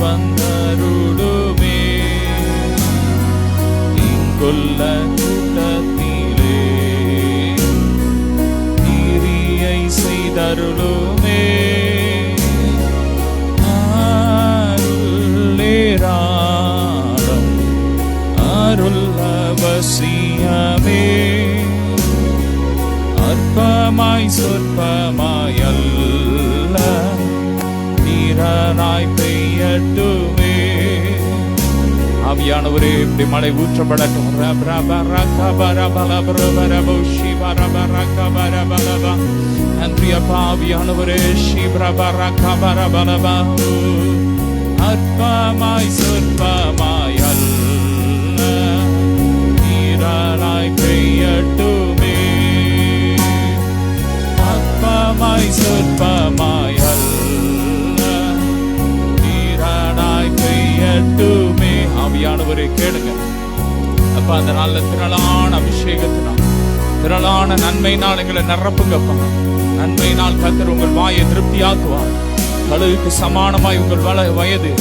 வந்தருளுமே இங்குள்ள கூட்டத்திலே கிரியை செய்தருளுமே அருளேராளம் அருள் அவசியமே அற்பமாய் சொற்பமாய் அல்ல நீராய் பெய்யட்டுமே. ஆவியானவரே இப்படி மழை ஊற்றப்படட்டும். நன்றி அப்பா ஆவியானவரே. அற்பமாய் சொற்பமாய் அல்ல நீராய் பெய்யட்டுமே அற்பமாய் சொற்பமாய் அல்ல நீராய் பெய்யட்டுமே. ஆவியானவரே கேளுங்க அப்ப அந்த நாள்ல திரளான அபிஷேகத்தினால் திரளான நன்மையினால் எங்களை நிரப்புங்கப்பா. நன்மையினால் கர்த்தர் உங்கள் வாயை திருப்தியாக்குவார். கழுகுக்கு சமானமாய் உங்கள் வயது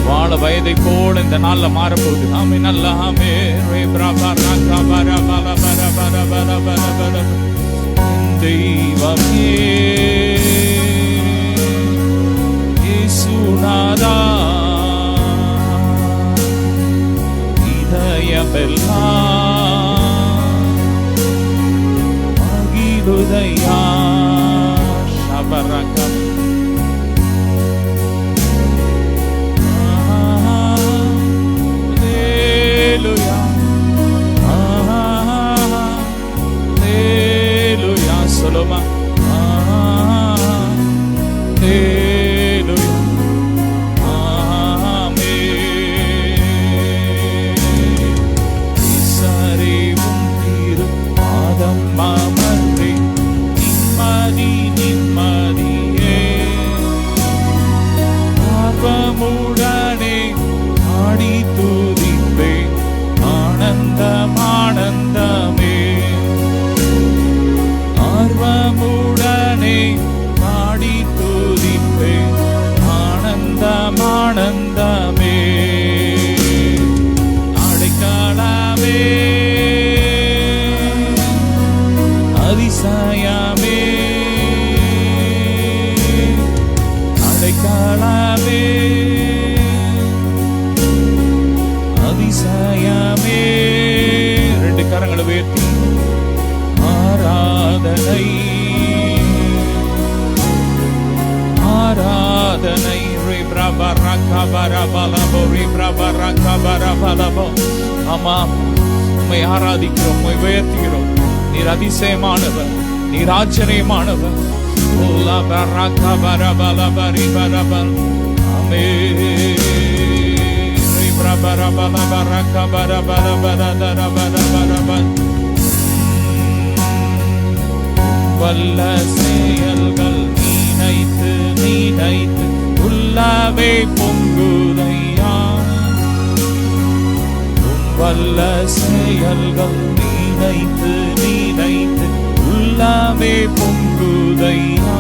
வாழ வயதை போல இந்த நாள்ல மாறப்போகுது. ஆமே நல்ல ஆமே தெய்வமே இயேசுநாதா இதயமெல்லாம் மகிழுதையா ஷபரகம் Soloma Hallelujah Amen Isarevum thiru padam mamare nimmadiye arvamudane aadi tudippe ஆனந்தமே ஆர்வமுடனே பாடி துதிப்பேன் ஆனந்தமே அடைக்கலமே அதிசயமே அடைக்கலமே அதிசயமே. ரெண்டு கரங்களை உயர்த்தி ஆராதனை ஆராதனை ஆமாம் உம்மை ஆராதிக்கிறோம் உம்மை உயர்த்துகிறோம். நீர் அதிசயமானவர் நீர் ஆச்சரியமானவர். வல்ல செயல்கள் நீனைத்து நீனைத்து உள்ளவே பொங்குதையா. வல்ல செயல்கள் நீனைத்து நீனைத்து உள்ளவே பொங்குதையா.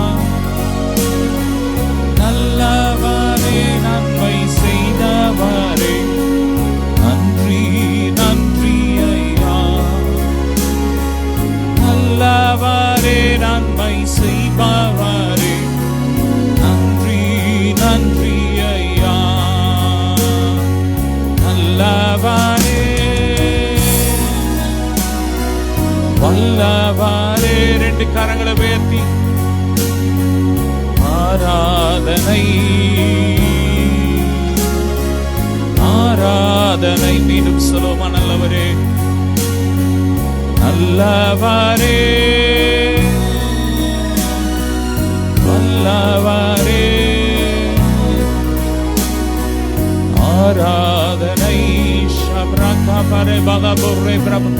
நல்லவரே நன்மை செய்தவரே நன்றி நன்றி ஐயா. நல்லவரே நன்மை செய்பவரே நன்றி நன்றி ஐயா. நல்லவரே வல்லவரே. ரெண்டு கரங்களை உயர்த்தி ஆராதனை ஆராதனை. மீண்டும் சொல்லுமா நல்லவரே நல்லவரே வல்லவரே. ஆராதனை ஷப்ரகபரே பலபுரே பிரபு.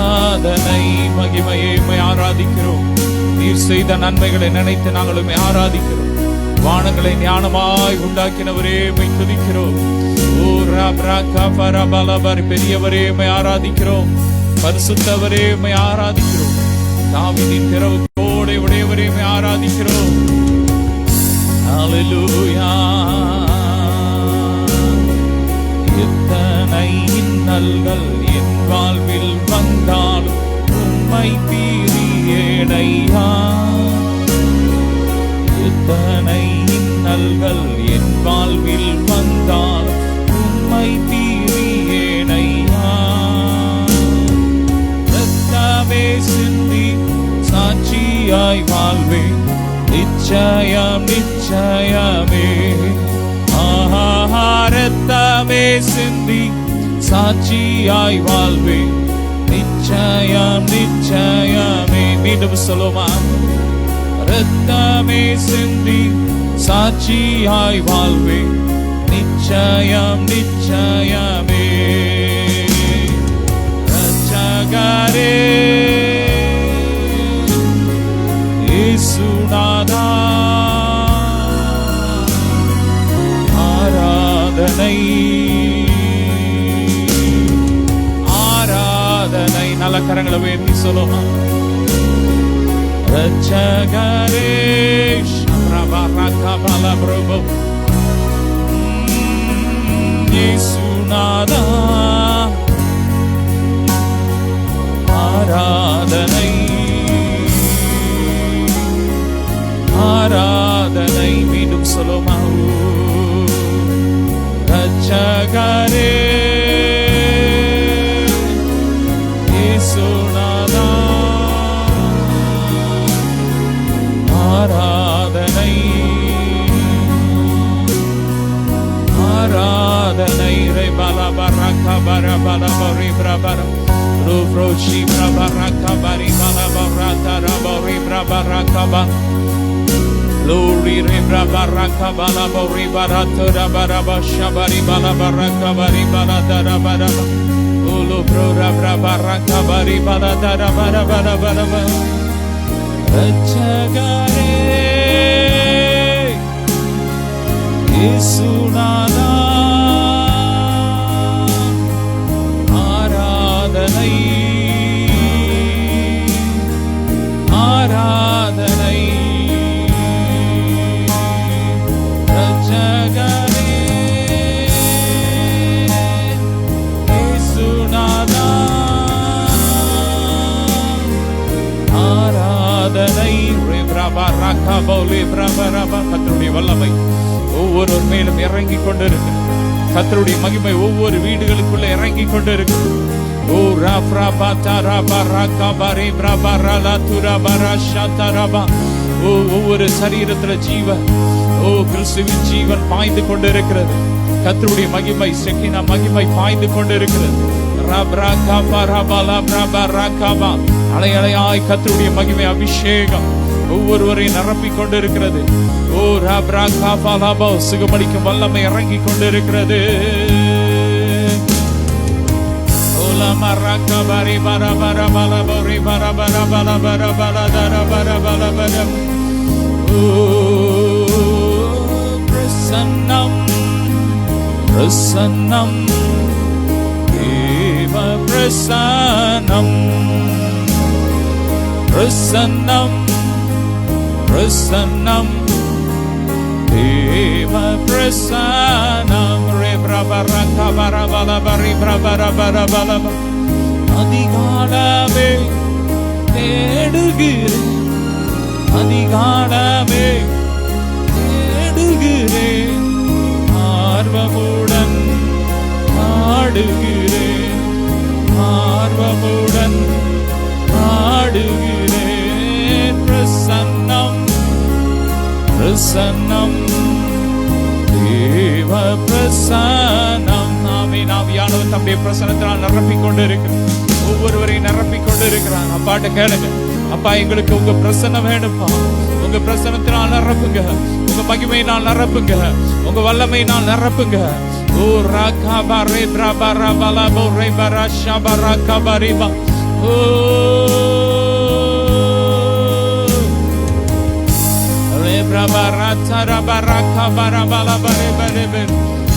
ஆராதனை மகிமையை ஆராதிக்கிறோம். நீர் செய்த நன்மைகளை நினைத்து நாங்களும் ஆராதிக்கிறோம். வானங்களை ஞானமாய் உண்டாக்கினவரே மை துதிக்கிறோம். பெரியவரே மை ஆராதிக்கிறோம். பரிசுத்தவரே மை ஆராதிக்கிறோம். தாவீதின் திறவுகோலை உடையவரே மை ஆராதிக்கிறோம். ஹல்லேலூயா இன்னல்கள் என் வாழ்வில் வந்தால் உம்மை தீரியேனையா. ரத்தமே சிந்தி சாட்சியாய் வாழ்வேன், நிச்சயம் நிச்சயமே. ரத்தமே சிந்தி சாட்சியாய் வாழ்வேன், நிச்சயம் நிச்சயமே. மீண்டும் சொல்லுமா, ரத்தமே சிந்தி சாட்சியாய் வாழ்வேன், நிச்சயம் நிச்சயமே. ரட்சகரே இயேசுநாதா, ஆராதனை ஆராதனை. நல்ல கரங்களை உயர்த்தி சொல்லுமா, ரட்சகரே பிரபு இயேசுநாதா, ஆராதனை ஆராதனை. மீண்டும் சொல்லுமா, ரட்சகரே இயேசுநாதா, ஆராதனை ஆராதனை. ரே பல பரக்க பர பல பரி பிரபர ரூப்ரோஷி பிரபரக்க பரி பல பரத ரபரி பிரபரக்க ப லோரி ரே பிரபரக்க பல பரி பரத ரபரப ஷபரி பல பரக்க பரி பல தரபர உலு ப்ரோ ரபரக்க பரி பல தரபர பரபர. ரட்சகரே இயேசுநாதா, ஆராதனை ஆராதனை. ரட்சகரே இயேசுநாதா, ஆராதனை. கர்த்தருடைய வல்லமை ஒவ்வொரு மேலும் இறங்கி கொண்டிருக்கு. கர்த்தருடைய மகிமை ஒவ்வொரு வீடுகளுக்குள்ள இறங்கி கொண்டிருக்கு. ஓ ராப்ரா பாத்தா ராபா ராகா பாரே பிரபா ராலா துரா பரா ஷாத்தா ராபா. ஓ ஒவ்வொரு சரீரத்துல ஜீவன், ஓ கிறிஸ்துவின் ஜீவன் பாய்ந்து கொண்டிருக்கிறது. கர்த்தருடைய மகிமை செக்கினா மகிமை பாய்ந்து கொண்டிருக்கிறது. ராப்ரா காபா ராபா லாப்ரா ராகாபா. அலை அலையாய் கர்த்தருடைய மகிமை அபிஷேகம் ஒவ்வொருவரையும் நிரப்பிக் கொண்டிருக்கிறது. ஓ ராப்ரா காபா லாபா, சுகமளிக்கும் வல்லமை இறங்கி கொண்டிருக்கிறது. Maraka bari bara bara bala bari bara bara bala bara bala dara bara bala bara. Prasannam prasannam eva prasannam prasannam prasannam eva prasannam re bara kabara bala bari bara bara bala. அதிகாலமே தேடுகிறேன், அதிகாலமே தேடுகிறேன், ஆர்வமுடன் ஆடுகிறேன், ஆர்வமுடன் ஆடுகிறேன். பிரசன்னம் பிரசன்னம் தேவ பிரசன்னம். ஆவியானவர் தம்முடைய பிரசன்னத்தினால் நிரப்பிக் கொண்டு இருக்கிறார். ஒவ்வொருவரையும் நிரப்பிக் கொண்டு இருக்கிறார். அப்பாட்ட கேளுங்க, அப்பா எங்களுக்கு உங்க பிரசன்னம் வேணும்ப்பா. உங்க பிரசன்னத்தினால் நிரப்புங்க, உங்க மகிமையினால் நிரப்புங்க, உங்க வல்லமையினால் நிரப்புங்க. ஓ ராகா ரே பிரபா ரபலா போ ரே பரா ஷபரா கபரிபா. ஓ ரே பிரபா ராச்சா ரபரா கபரா பலா பரே பரே பரே.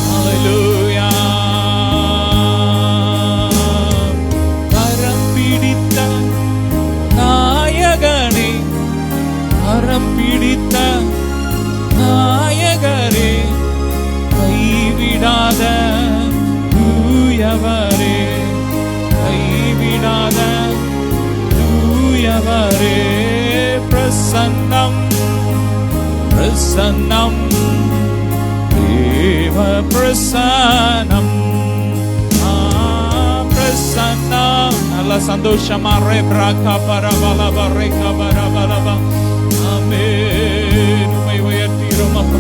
ஹalleluya. கரம் பிடித்த நாயகனே, கரம் பிடித்த நாயகரே, கைவிடாத தூயவரே, கைவிடாத தூயவரே. பிரசன்னம் பிரசன்னம் பிரசன்னம் பிரசன்னம். நல்ல சந்தோஷமா ரேப்ராகா பரபலப ரேகா பரபலப. ஆமென். உம்மை உயர்த்துகிறோம் அப்பா.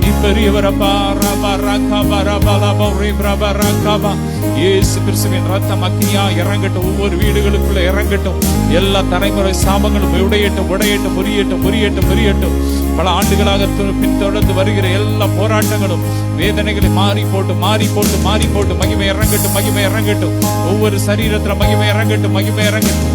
நீ பெரியவரப்பா. ரபரகா பரபலப ரேப்ரபரகா. இயேசு கிறிஸ்துவின் ரத்தம் அக்கினியா இறங்கட்டும். ஒவ்வொரு வீடுகளுக்குள்ள இறங்கட்டும். எல்லா தலைமுறை சாபங்களும் உடையட்டும் உடையட்டும் முறியட்டும் முறியட்டும் முறியட்டும். பல ஆண்டுகளாக பின்தொடர்ந்து வருகிற எல்லா போராட்டங்களும் வேதனைகளை மாறி போட்டு மாறி போட்டு மாறி போட்டு மகிமை இறங்கட்டும் மகிமை இறங்கட்டும். ஒவ்வொரு சரீரத்துல மகிமை இறங்கட்டும் மகிமை இறங்கட்டும்.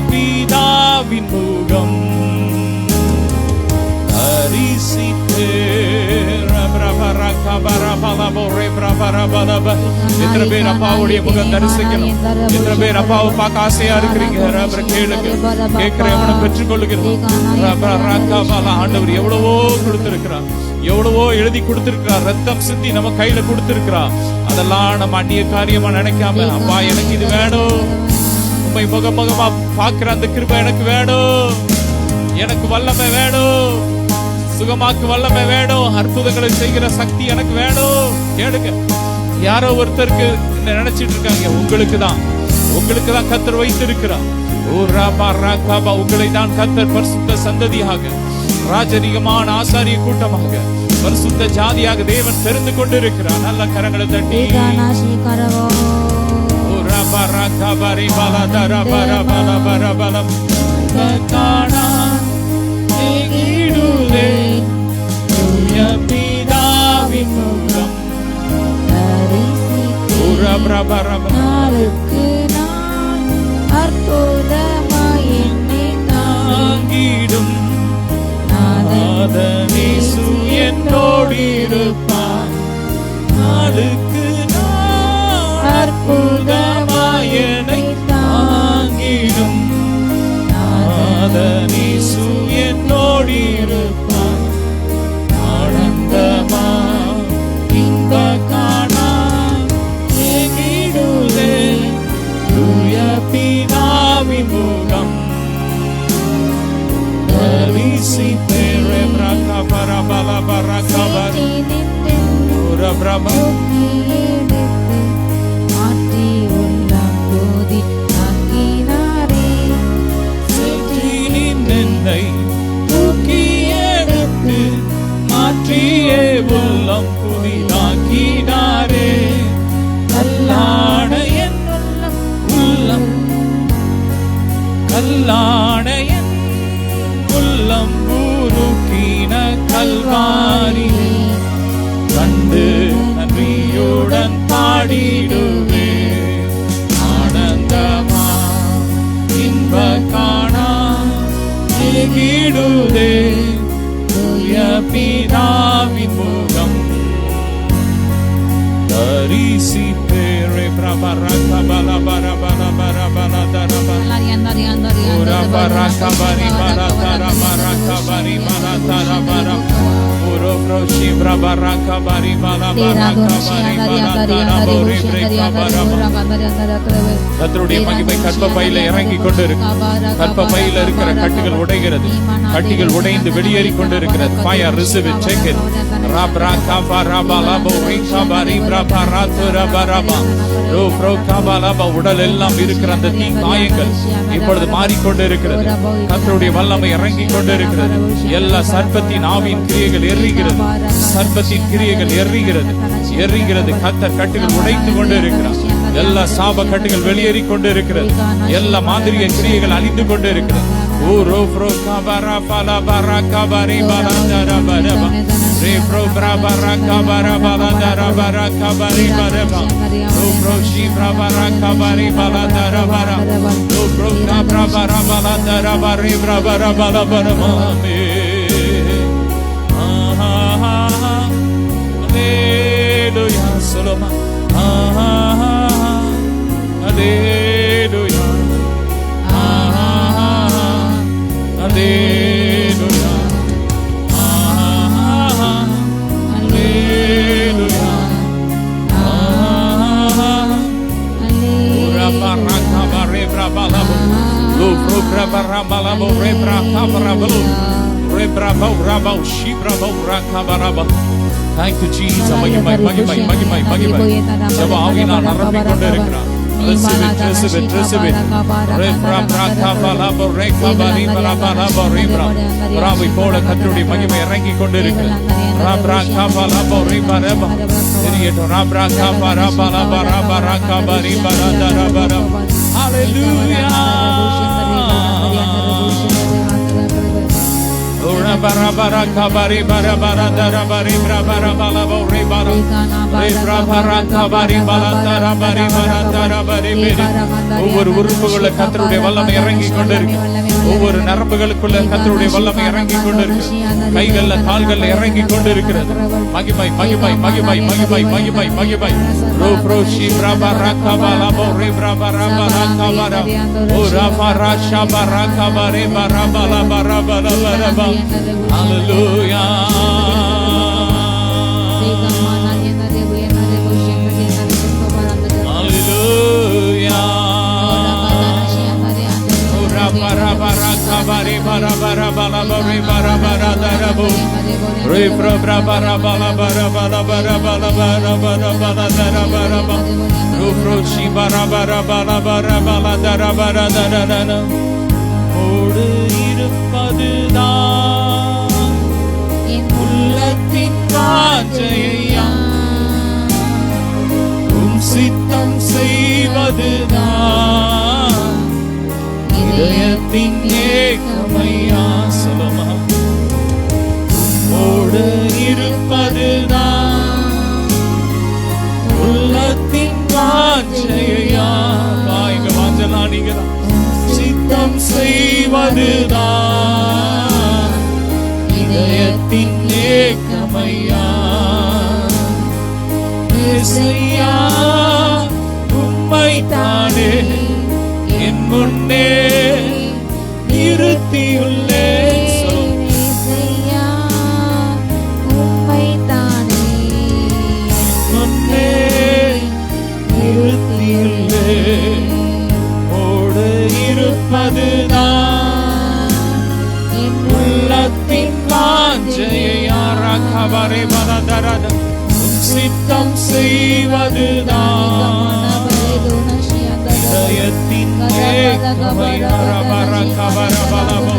பிதாவின் முகம் அரிசித்தே. எத்தனை பேர் அப்பாவுடைய முகம் தரிசிக்கணும்? எத்தனை பேர் அப்பாவை பார்க்க ஆசையா இருக்கிறீங்க? கேளுங்க. கேட்கிறவனை பெற்றுக் கொள்ளுகிறோம். ஆண்டவர் எவ்வளவோ கொடுத்திருக்கிறார், எவ்வளவோ எழுதி கொடுத்திருக்கிறார், ரத்தம் சிந்தி நம்ம கையில கொடுத்திருக்கிறார். அதெல்லாம் நம்ம அந்நிய காரியமா நினைக்காம, அப்பா எனக்கு இது வேணும், உம்மை முகமுகமா பார்க்கிற அந்த கிருபை எனக்கு வேணும், எனக்கு வல்லமை வேணும், சுகமாக்கு வல்லமை வேணும், அற்புதங்களை செய்கிற சக்தி எனக்கு வேணும். கேளுங்க. யாரோ ஒருத்தருக்கு நினைச்சிட்டு இருக்காங்க, உங்களுக்கு தான் கர்த்தர் வைத்திருக்கிறார். உங்களை தான் கர்த்தர் பரிசுத்த சந்ததியாக, ராஜரீகமான ஆசாரிய கூட்டமாக, பரிசுத்த ஜாதியாக தேவன் தெரிந்து கொண்டிருக்கிறார். நல்ல கரங்களை தட்டி பிதாவின் முகம் தாங்கிடும் நாதனேசு என்னோடிருப்பார். நாளுக்கு நாள் அற்புதமாய் என்னை தாங்கிடும் நாதனேசு என்னோடிருப்பார். ஆனந்தமா இன்ப காணா ஏகிடுதே தூய பிதாவின் முகம் தரிசித்தேரே. பிரகா பரபல பரகபர் உர பிரப மாற்றி உள்ளம் போதி தாங்கினாரே. என்னை தூக்கி எடுத்து மாற்றியே உள்ளம் புதிதாக்கினாரே. கல்லான என் உள்ளம், கல்லான என் உள்ளம் உருக்கின கல்வாரி கண்டு நன்றியுடன் பாடிடுவே. ஆனந்தமா இன்ப காணா ஏகிடுதே தூய பிதாவின் முகம் தரிசித்தேரே. பிரபரக பல பர பல பர பல தரப உர பரக பரி பல தர பரக பரி பல தர பர உரு ப்ரோஷி பிரபரக பரி பல பரக பரி பல தர போரி பிரேக பரப. கர்த்தருடைய மகிமை கற்பப்பையில இறங்கி கொண்டு இருக்கு. கற்பப்பையில இருக்கிற கட்டுகள் உடைகிறது, கட்டிகள் உடைந்து வெளியேறி கொண்டு இருக்கிறது. Fire receive it, take it. Rabraka barabalabo rikabari brabaratu rabaraba. ரோ ப்ரோ காபாலாபா. உடல் எல்லாம் இருக்கிற அந்த தீ காயங்கள் இப்பொழுது மாறிக்கொண்டு இருக்கிறது. கர்த்தருடைய வல்லமை இறங்கி கொண்டு இருக்கிறது. எல்லா சர்ப்பத்தின் ஆவியின் கிரியைகள் எரிகிறது, சர்ப்பத்தின் கிரியைகள் எரிகிறது எரிகிறது. கர்த்தர் கட்டுகள் உடைத்து கொண்டு இருக்கிறார். எல்லா சாப கட்டுகள் வெளியேறி கொண்டு இருக்கிறது. எல்லா மாதிரிய கிரியைகள் அழிந்து கொண்டு இருக்கிறது. ஓ ரோ ப்ரோ காபாரா பாலா பாரா காபாரி பாலா தரா பரபா ரே ப்ரோ பிராபாரா காபாரா பாலா தரா பரா காபாரி பரபா ரோ ப்ரோ ஷி பிராபாரா காபாரி பாலா தரா பரா row bro காபாரா Bala Tura pair பிராபாரா Bala பரமாமே. Hallelujah, Solomon. Hallelujah. Hallelujah. Thank you, Jesus. மகிமை மகிமை மகிமை மகிமை. ஜெப ஆவியினால் நிரப்பிக் கொண்டிருக்கிறார். போல கர்த்தருடைய மகிமை இறங்கிக் கொண்டிருக்கிறது. bara bara kabari bara bara dara bari bara bala bori bara bara bara kabari bala dara bari bara dara bari ஒவ்வொரு உறுப்புகளுக்குள்ள கர்த்தருடைய வல்லமை இறங்கி கொண்டிருக்கு. ஒவ்வொரு நரம்புகளுக்குள்ள கர்த்தருடைய வல்லமை இறங்கி கொண்டிருக்கு. கைகள்ல கால்கள்ல இறங்கி கொண்டிருக்கிறது. மகிமை மகிமை மகிமை மகிமை மகிமை மகிமை ரோ ப்ரோ ஷி பிரபரா கபாலா போரி பிரபரா பரா கபாரா ஓ ரபரா ஷபரா கபாரே பரா பலா பரா பலா பரா Hallelujah. Hallelujah. Ora bara bara kabari bara bara bala bari bara bara darabu. Re pra bara bara bala bara bala bara bala bara bara bala darabara. Ro pro shi bara bara bala bara bala darabara darana. Odu iruppaduதான் உள்ளத்தின் வாஞ்சையா உம் சித்தம் செய்வதுதான் இதயத்தின் ஏக்கமையா சொல்லுமா உம்மோடு இருப்பதுதான் உள்ளத்தின் வாஞ்சையா இங்க வாஞ்சலாம் நீங்க சித்தம் செய்வதுதான் இதயத்தின் ஏக்கமையா இயேசுயா உம்மைத்தானே என் முன்னே நிறுத்தியுள்ளேன் இயேசுயா உம்மைத்தானே என் முன்னே நிறுத்தியுள்ளேன் ஓடு இருப்பதுதான் உள்ளத்தின் வாஞ்சையாரா கபரே பலதரத சித்தம் செய்வதுதான் இதயத்தின் ஏக்கமையாரா பரா கபர பலபோ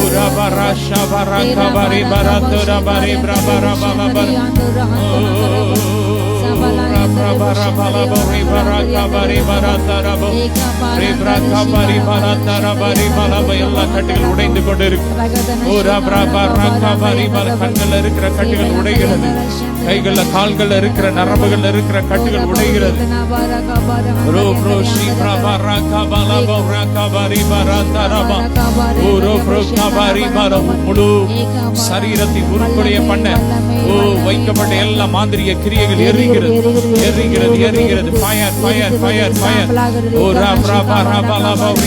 உரபரா ஷபரா கபரி பரதுர பரி பிரபர பலபர பிரபர பலபோ ரிபரா கபரி பரதரபோ ரிப்ரா கபரி பரதரபரி பலப எல்லா கட்டுகள் உடைந்து கொண்டிருக்கு கண்கள் இருக்கிற கட்டுகள் உடைகிறது கைகள்ல கால்கள் இருக்கிற நரம்புகள் இருக்கிற கட்டுகள் உடைகிறது முழு சரீரத்தை உருக்குடைய பண்ண வைக்கப்பட்ட எல்லா மாந்திரிய கிரியைகள் எரிகிறது எரிகிறது எரிகிறது ஃபயர் ஃபயர் ஃபயர் ஃபயர்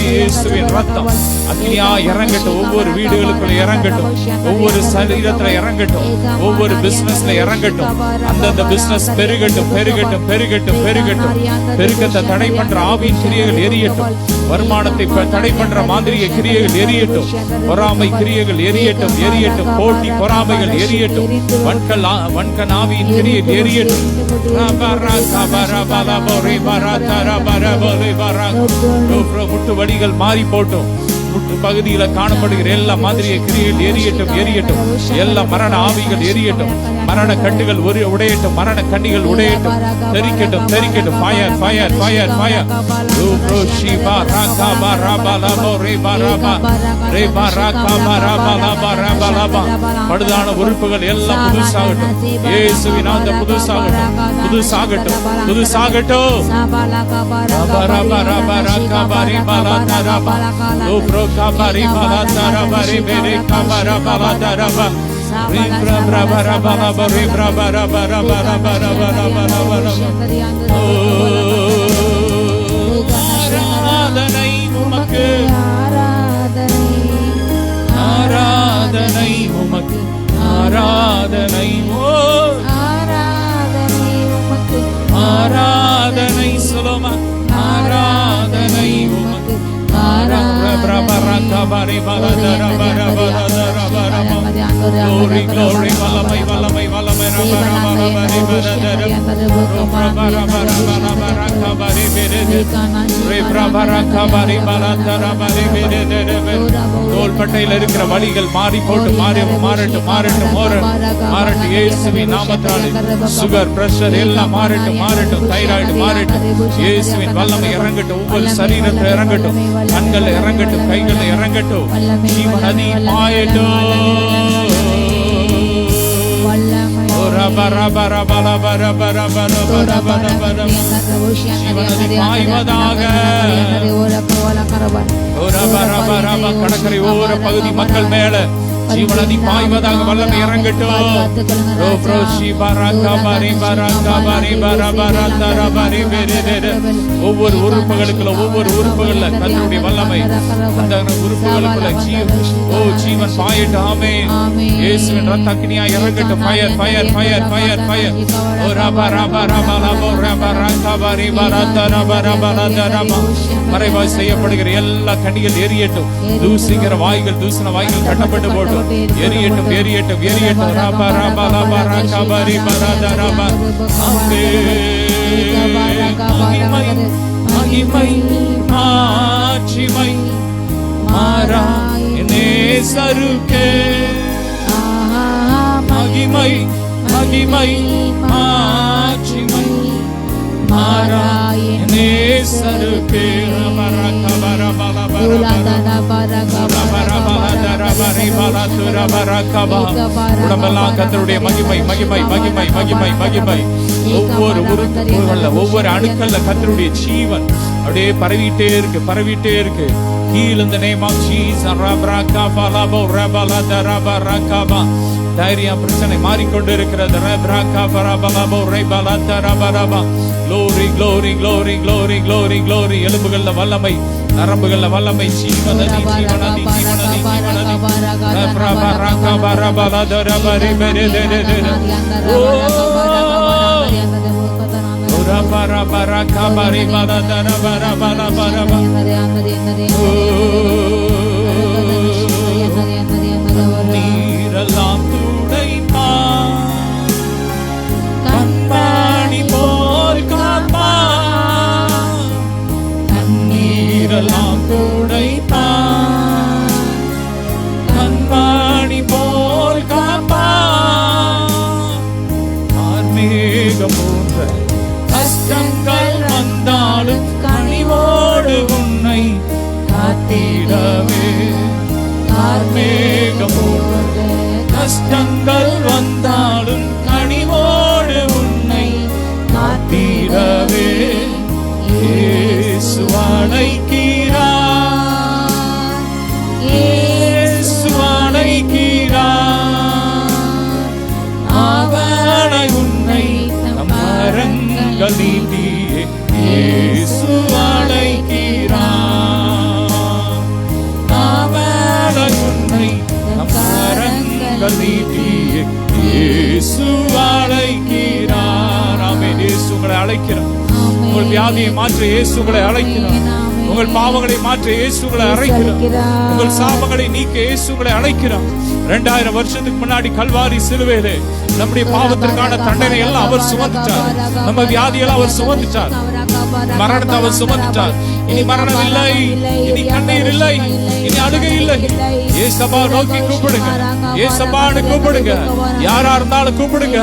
இயேசுவின் ரத்தம் அக்னியா இறங்கட்டும் ஒவ்வொரு வீடுகளுக்குள்ள இறங்கட்டும் ஒவ்வொரு சரீரத்துல இறங்கட்டும் ஒவ்வொரு பிசினஸ்ல இறங்கட்டும் அந்தந்த பிசினஸ் பெருகட்டும் பெருகட்டும் பெருகட்டும் பெருகட்டும் பெருக்கத்தை தடை பண்ற ஆவியின் கிரியைகள் எரியட்டும் வருமானத்தை தடை பண்ற மாந்திரிய கிரியைகள் எரியட்டும் பொறாமை கிரியைகள் எரியட்டும் எரியட்டும் போட்டி பொறாமைகள் எரியட்டும் வன்கண் ஆவியின் கிரியைகள் எரியட்டும் முட்டு வடிகள் மாறி போட்டும் முட்டு பகுதியில காணப்படுகிற எல்லா மாதிரிய கிரியைகள் எரியட்டும் எரியட்டும் எல்லா மரண ஆவிகள் எரியட்டும் மரண கட்டுகள் உடையட்டும் மரண கண்ணிகள் உடையட்டும் தெரிக்கட்டும் தெரிக்கட்டும் ஃபயர் ஃபயர் ஃபயர் ஃபயர் படுதான உறுப்புகள் எல்லாம் புதுசாகட்டும் இயேசுவின் நாமத்தில் புதுசாகட்டும் புதுசாகட்டும் புதுசாகட்டும் kabari bala tara bari bere kabara bala tara ba ribra bra bala bari bra bara bara bara bara bara bara ஆராதனை உமக்கு ஆராதனை உமக்கு ஆராதனை ஆராதனை உமக்கு ஆராதனை சொல்லுமா ஆராதனை உமக்கு ஆராதனை தோள்பட்டையில் இருக்கிற வலிகள் மாறி போட்டு மாறட்டும் இயேசுவின் நாமத்தாலே. சுகர், பிரஷர் எல்லாம் மாறட்டும் தைராய்டு மாறட்டும். இயேசுவின் வல்லமை இறங்கட்டும், ஒவ்வொரு சரீரத்தில் இறங்கட்டும், கண்கள் இறங்கட்டும், கைகள் இறங்கட்டும், ஜீவநதி பாயட்டும். கடற்கரை ஓர பகுதி மக்கள் மேல ஜீவநதி பாய்வதாக வல்லமை இறங்கட்டும். ஒவ்வொரு உறுப்புகள்ல கர்த்தருடைய வல்லமை அந்த உறுப்புகளுக்குள்ள ஜீவன் பாயட்டும். ஆமென். இயேசுவின் இரத்த அக்கினியா இறங்கட்டும். Fire fire fire fire fire. மறைவாய் செய்யப்படுகிற எல்லா கண்ணிகள் எரியட்டும். தூசிக்கிற வாய்கள், தூசண வாய்கள் கட்டப்பட்டு போட்டும். எரியட்டும் எரியட்டும் எரியட்டும். ராபா ராபா ராபா ராகாபரி பராதா ராபா. மகிமை மகிமை மாட்சிமை மாறா நேசருக்கே. மகிமை மகிமை மாட்சிமை மாறா நேசருக்கே. உடம்பெல்லாம் கர்த்தருடைய மகிமை மகிமை மகிமை மகிமை மகிமை. ஒவ்வொரு உறுப்புகள்ல, ஒவ்வொரு அணுக்கள்ல கர்த்தருடைய ஜீவன் அப்படியே பரவிட்டே இருக்கு. Heal in the name of Jesus. தைரியம் பிரச்சனை மாறிக்கொண்டு இருக்கிறது. Glory glory glory glory glory glory. எலும்புகள்ல வல்லமை, நரம்புகள்ல வல்லமை, ஜீவநதி ஜீவநதி ஜீவநதி ஜீவநதி. நீரெல்லாம் துடைப்பா, கண்மணி போல் காப்பா. நீரெல்லாம் துடைப்பா, கண்மணி போல் காப்பா. ஆன்மீகம் போன்ற கஷ்டங்கள் வந்தாலும் கனிவோடு உன்னை காத்திடவே. ஆன்மீகம் போன்ற கஷ்டங்கள் வந்தாலும் கனிவோடு உன்னை காத்திடவே. இயேசு அழைக்கிறார், இயேசு அழைக்கிறார். அவனை உன்னை நம் கரங்கள் நீட்டியே இயேசு அழைக்கிறார். அவனை உன்னை நம் கரங்கள் நீட்டியே இயேசு அழைக்கிறார். ஆமென். இயேசு உங்களை அழைக்கிறார். உங்கள் வியாதியை மாற்ற இயேசு உங்களை அழைக்கிறார். உங்கள் பாவங்களை மாற்ற இயேசு உங்களை அழைக்கிறார். உங்கள் சாபங்களை நீக்க இயேசு உங்களை அழைக்கிறார். 2000 வருஷத்துக்கு முன்னாடி கல்வாரி சிலுவையிலே நம்முடைய பாவத்திற்கான தண்டனை எல்லாம் அவர் சுமந்துட்டார். நம்ம வியாதியெல்லாம் அவர் சுமந்துட்டார். மரணத்தை அவர் சுமந்துட்டார். இனி மரணம் இல்லை, இனி கண்ணீர் இல்லை, இனி அழுகை இல்லை. ஏசப்பா நோக்கி கூப்பிடுங்க, ஏசப்பான்னு கூப்பிடுங்க. யாரா இருந்தாலும் கூப்பிடுங்க.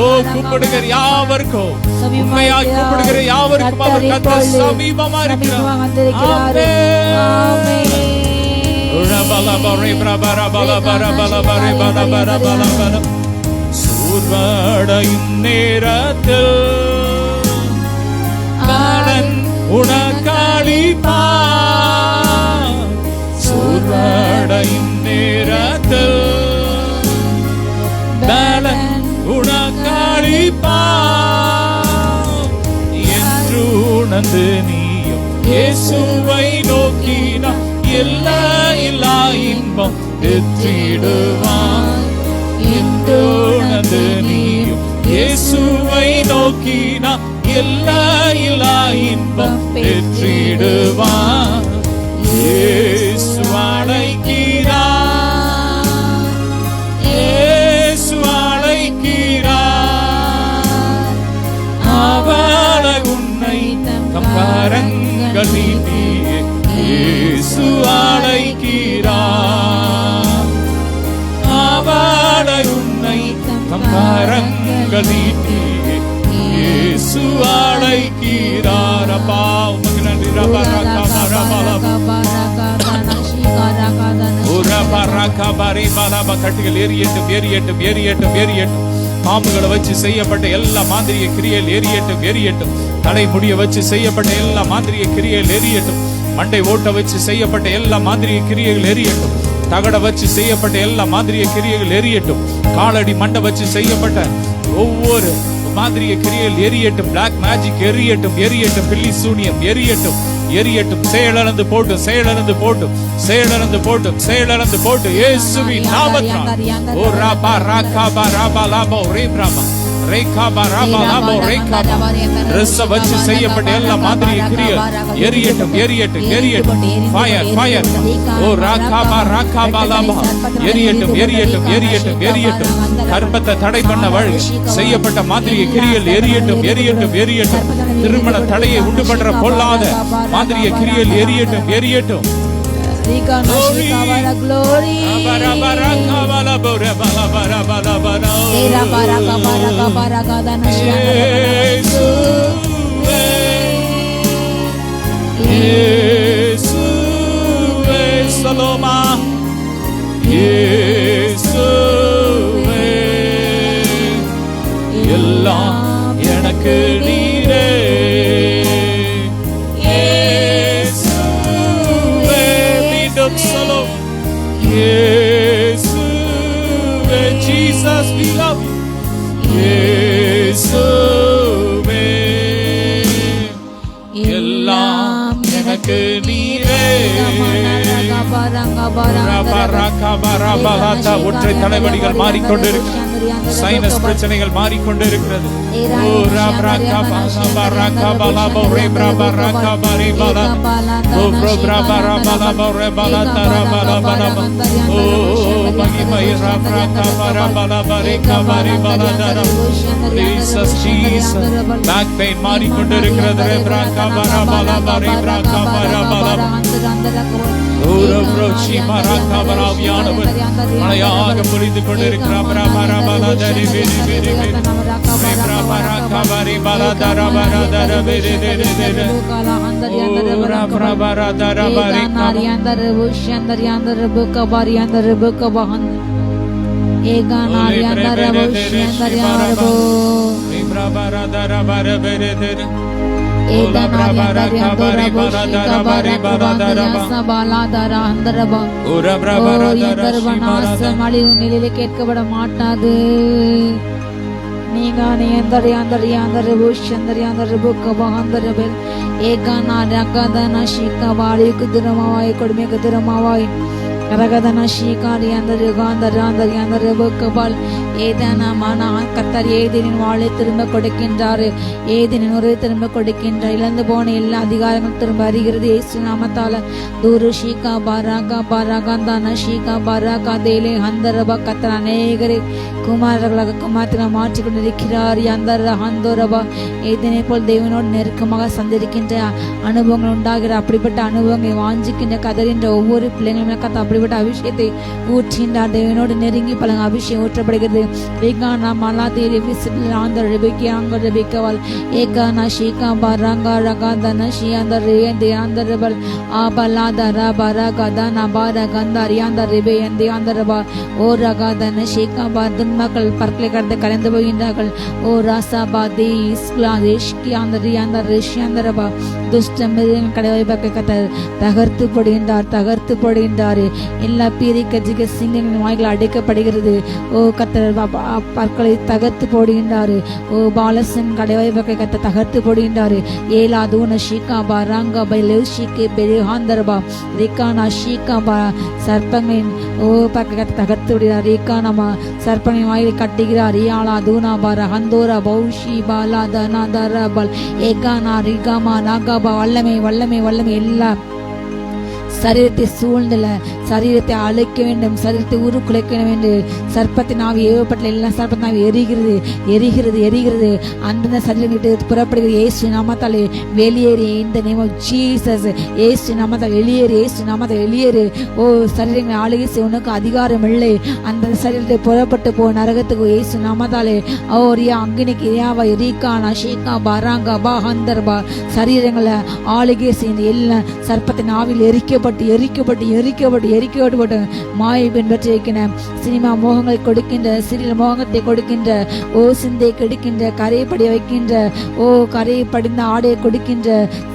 ஓ கூப்பிடுங்க யாவருக்கும், உண்மையாய் கூப்பிடுகிற யாவருக்கும் அவர் கர்த்தர் சமீபமா இருக்கிறார். சூர்வடையும் நேரத்தில் காலன் உனக்களிப்பார். சூர்வடையும் நேரத்தில் காலன் உனக்களிப்பார். என்று உணர்ந்து நீயும் இயேசுவை நோக்கினா எல்லா இன்பம் பெற்றிடுவான். என்று உணர்ந்து நீயும் இயேசுவை நோக்கினா எல்லா இன்பம் பெற்றிடுவான். இயேசு அழைக்கிறார், இயேசு அழைக்கிறார். அவளை உன்னை தம் கரங்கள் நீட்டி இயேசு அழைக்கிறார். அவளை உன்னை தம் கரங்கள் நீட்டி இயேசு அழைக்கிறார். அப்பா உமக்கு நன்றி. கட்டுகள் எரியட்டும் எரியட்டும் எரியட்டும் எரியட்டும். பாம்புகளை வச்சு செய்யப்பட்ட எல்லா மாந்திரிய கிரியைகள் எரியட்டும் எரியட்டும். தலை முடிய வச்சு செய்யப்பட்ட எல்லா மாந்திரிய கிரியைகள் எரியட்டும். மண்டை ஓட்ட வச்சு செய்யப்பட்ட எல்லா மாந்திரிய கிரியைகள் எரியட்டும். தகட வச்சு செய்யப்பட்ட எல்லா மாந்திரிய கிரியைகள் எரியட்டும். காலடி மண்டை வச்சு செய்யப்பட்ட ஒவ்வொரு மாந்திரிய கிரியைகள் எரியட்டும். Black magic எரியட்டும் எரியட்டும். பில்லி சூனியம் எரியட்டும் எரியட்டும். செயலறந்து போட்டும் செயலறந்து போட்டும் செயலறந்து போட்டும் செயலறந்து போட்டு இயேசுவின் நாமத்தினால். ஓ ராபா ராகாபா ராபா லாபா ரேப்ராபா ரேகாபா ராபா லாபா ரேகாபா. ரச வச்சு செய்யப்பட்ட எல்லா மாந்திரிய கிரியைகள் எரியட்டும் எரியட்டும் எரியட்டும். Fire fire. ஓ ராகாபா ராகாபா லாபா எரியட்டும் எரியட்டும் எரியட்டும் எரியட்டும். கர்ப்பத்தை தடை பண்ண வழி செய்யப்பட்ட மாந்திரிய கிரியைகள் எரியட்டும் எரியட்டும் எரியட்டும். திருமண தடையை உண்டு பண்ற பொல்லாத மாந்திரிய கிரியைகள் எரியட்டும் எரியட்டும். சலோமா எல்லாம் எனக்கு நீரே. மீண்டும் சொல்லோ. இயேசுவே, Jesus we love you. இயேசுவே, எல்லாம் எனக்கு நீரே. ஒற்றை தலைவலிகள் மாறிக்கொண்டிருக்கிறது. சைனஸ் பிரச்சனைகள் மாறிக்கொண்டிருக்கிறது. Back pain மாறிக்கொண்டிருக்கிறது. மழையாக பொழிந்து கொண்டிருக்கிறார். கேட்கப்பட மாட்டாது. வாழை திரும்ப கொடுக்கின்றார். ஏதேனின் உறவை திரும்ப கொடுக்கின்றார். இழந்து போன எல்லா அதிகாரங்களும் திரும்ப அறிகிறது இயேசு நாமத்தால. தூரு ஷீகா பாராகா பாராகாந்தான ஷீகா பாராகா தேலே ஹந்தரபா. கத்தர் அநேகரை குமாரர்களாக குமாரத்தினால் மாற்றிக் கொண்டிருக்கிறார். அந்தர ஹந்தோரபா. ஏதேனை போல் தேவனோடு நெருக்கமாக சந்திருக்கின்ற அனுபவங்கள் உண்டாகிற அப்படிப்பட்ட அனுபவங்களை வாஞ்சிக்கின்ற கதறின்ற ஒவ்வொரு பிள்ளைங்களும் கத்த அப்படிப்பட்ட அபிஷேகத்தை ஊற்றின்றார். தேவனோடு நெருங்கி பல அபிஷேகம் ஊற்றப்படுகிறது. மக்கள் பற்களை கடந்து கலந்து போகின்றார்கள். ஓ ராசாபா துஷ்ட மிருகங்கள் கடைவாய்ப்பாக்க கத்தர் தகர்த்து போடுகின்றார் தகர்த்து போடுகின்றார். எல்லா பீரி கஜிக சிங்கங்களின் வாய்கள் அடைக்கப்படுகிறது. ஓ கத்தர் பற்களை தகர்த்து போடுகின்றாரு. ஓ பாலசன் கடைவாய்ப்பாக்க கத்த தகர்த்து போடுகின்றாரு. ஏலா தூன ஷீகாபா ராங்காபா லெவ்ஷிகே பெரிஹாந்தரபா ரிகானா ஷீகாபா. சர்ப்பங்களின் ஓ பக்க கத்த தகர்த்து விடுகிறார். ரிகானமா சர்ப்பங்களின் வாயிலை கட்டுகிறார். ரியாலா தூனாபா ரஹந்தோரா பௌஷி பாலா தனா தரபல் ஏகானா ரிகாமா நாகாபா. வல்லமை வல்லமை வல்லமை எல்லா சரீரத்தை சூழ்ந்துள்ள சரீரத்தை அழைக்க வேண்டும், சரீரத்தை உருக்குலைக்க வேண்டும். சர்ப்பத்தின் ஆவி ஏவப்பட்ட எல்லா சர்ப்பத்தின் ஆவி எரிகிறது எரிகிறது எரிகிறது. அந்தந்த சரீரத்தை புறப்படுகிறது. இயேசு நாமத்தாலே வெளியேறி, இந்த நேம் ஆஃப் ஜீசஸ். இயேசு நாமத்தால் வெளியேறு, இயேசு நாமத்தால் வெளியேறு. ஓ சரீரங்களை ஆளுகை செய்ய உனக்கு அதிகாரம் இல்லை. அந்த சரீரத்தை புறப்பட்டு போ நரகத்துக்கு இயேசு நாமத்தாலே. ஓ ரியா அங்கினிக்கு ரியாவா ரீகானா ஷீகா பராங்கா பா ஹந்தர்பா. சரீரங்களை ஆளுகை செய்ய எல்லா சர்ப்பத்தின் ஆவில் எரிக்கப்பட்டு எரிக்கப்பட்டு எரிக்கப்பட்டு எரிக்கப்பட்டு மாயை பின்பற்றி வைக்கின்ற சினிமா மோகங்களை கொடுக்கின்ற, சிறிய மோகத்தை கொடுக்கின்ற, ஓ சிந்தை கெடுக்கின்ற, கரையை படிய வைக்கின்ற, ஓ கரையை படிந்த ஆடையை கொடுக்கின்ற,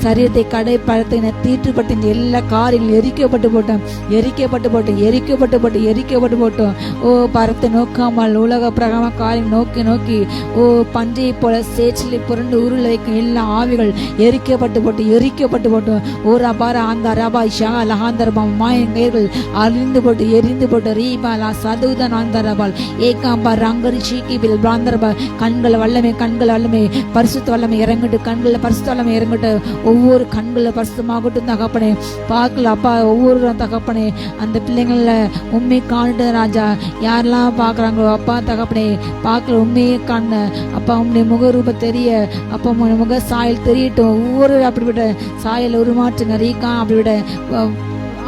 சரீரத்தை கடை பழத்தின தீட்டுப்பட்ட எல்லா காரியங்களும் எரிக்கப்பட்டு போட்டோம் எரிக்கப்பட்டு போட்டோம் எரிக்கப்பட்டு போட்டு எரிக்கப்பட்டு போட்டோம். ஓ பரத்தை நோக்காமல் உலக பிரகம காரியம் நோக்கி நோக்கி ஓ பன்றியை போல சேற்றிலை புரண்டு உருளை வைக்கும் எல்லா ஆவிகள் எரிக்கப்பட்டு போட்டு எரிக்கப்பட்டு போட்டோம். ஓ ரபார அந்த ரபாய் ஷா லஹாந்தரபா மாயங்கள் அழிந்து போட்டு எரிந்து போட்டு ரீபாலா சதுதன் அந்த ரபால் ஏகாம்பா ரங்கரி சீக்கி பில் பிராந்தரபா. கண்கள் வல்லமை, கண்கள் வல்லமை, பரிசுத்த வல்லமை இறங்கிட்டு, கண்களில் பரிசுத்த வல்லமை இறங்கிட்டு, ஒவ்வொரு கண்களில் பரிசுத்தமாகட்டும் தகப்பனே. பார்க்கல அப்பா ஒவ்வொரு தகப்பனே, அந்த பிள்ளைங்கள உண்மை காணுட்டு ராஜா. யாரெல்லாம் பார்க்குறாங்களோ அப்பா தகப்பனே, பார்க்கல உண்மையே காண அப்பா. உன்னுடைய முகரூப தெரிய அப்பா, உன்னுடைய முக சாயல் தெரியட்டும். ஒவ்வொரு அப்படிப்பட்ட சாயல் உருமாற்றுங்க ரீகா.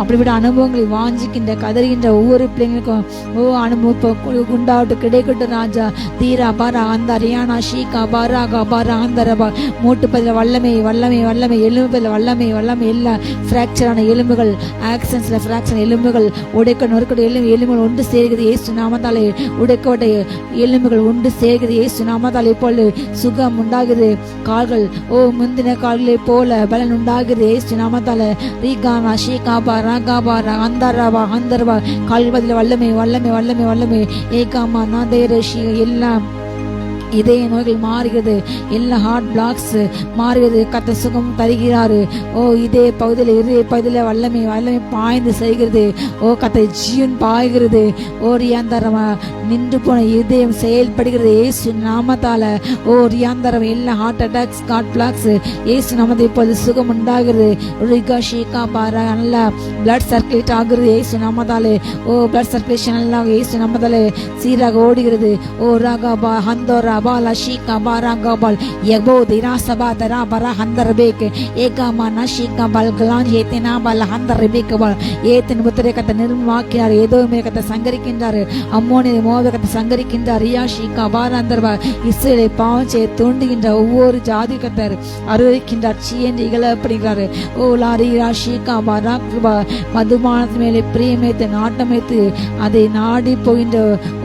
அப்படிப்பட்ட அனுபவங்களை வாஞ்சிக்கின்ற கதறுகின்ற ஒவ்வொரு பிள்ளைங்களுக்கும் ஓ அனுபவம் உண்டாவட்டும், கிடைக்கட்டும் ராஜா. தீரா பாரா அந்த ரியானா ஷீகா பாரா பாரா ஆந்தரபா. மூட்டு பதில் வல்லமை வல்லமை வல்லமை, எலும்பு பதில் வல்லமை வல்லமை. எல்லா ஃப்ராக்சரான எலும்புகள், ஆக்சிடென்ட்ஸ்ல ஃப்ராக்சர் எலும்புகள் உடைக்க நொறுக்கக்கூடிய எலும்புகள் ஒன்று சேர்கிறது இயேசு நாமத்தாலே. உடைக்கப்பட்ட எலும்புகள் ஒன்று சேர்கிறது இயேசு நாமத்தாலே. இப்பொழுது சுகம் உண்டாகுது. கால்கள் ஓ முந்தின கால்களை போல பலன் உண்டாகுது இயேசு நாமத்தாலே. ரீகானா ஷீகா பாரா அந்தரபா அந்தரபா. கால்பதில் வல்லமை வல்லமை வல்லமை வல்லமை. ஏகாமா நாதேரஷி எல்லாம் இதய நோய்கள் மாறுகிறது. எல்லா ஹார்ட் பிளாக்ஸ் மாறுகிறது. கத்த சுகம் தருகிறாரு. ஓ இதே பகுதியில் வல்லமை வல்லமை பாய்ந்து செய்கிறது. ஓ கத்த ஜீவன் பாய்கிறது. ஓ ரியாந்தரமா நின்று போன இதயம் செயல்படுகிறது இயேசு நாமத்தால. ஓ ரியாந்தரம் எல்லா ஹார்ட் அட்டாக்ஸ் ஹார்ட் பிளாக்ஸ் இயேசு நாமத்தை இப்போது சுகம் உண்டாகிறது. ரிகா ஷீகா பாரா நல்லா பிளட் சர்க்குலேட் ஆகுறது இயேசு நாமத்தாலே. ஓ பிளட் சர்க்குலேஷன் எல்லாம் இயேசு நாமத்தாலே சீராக ஓடுகிறது. ஓ ராகா ஹந்தோரா பாலா ஷீகா பாராங்கா பால் யபோ திராசபா தரா பரா ஹந்தரபேக் ஏகாமா நஷீகா பால் கலான் ஏத்தினா பால் ஹந்தரபேக் பால். ஏத்தின் புத்திரை கத்த நிர்மாக்கினார். ஏதோமே கத்த சங்கரிக்கின்றார். அம்மோனிய மோத கத்த சங்கரிக்கின்றார். ரியா ஷீகா பாராந்தர்பா. இஸ்ரேலை பாவச்சை தூண்டுகின்ற ஒவ்வொரு ஜாதி கத்தர் அருவருக்கின்றார். சீயன் இகழப்படுகிறார். ஓ லாரி ஷீகா பாராக்பா. மதுபானத்து மேலே பிரியமைத்து நாட்டமைத்து அதை நாடி போகின்ற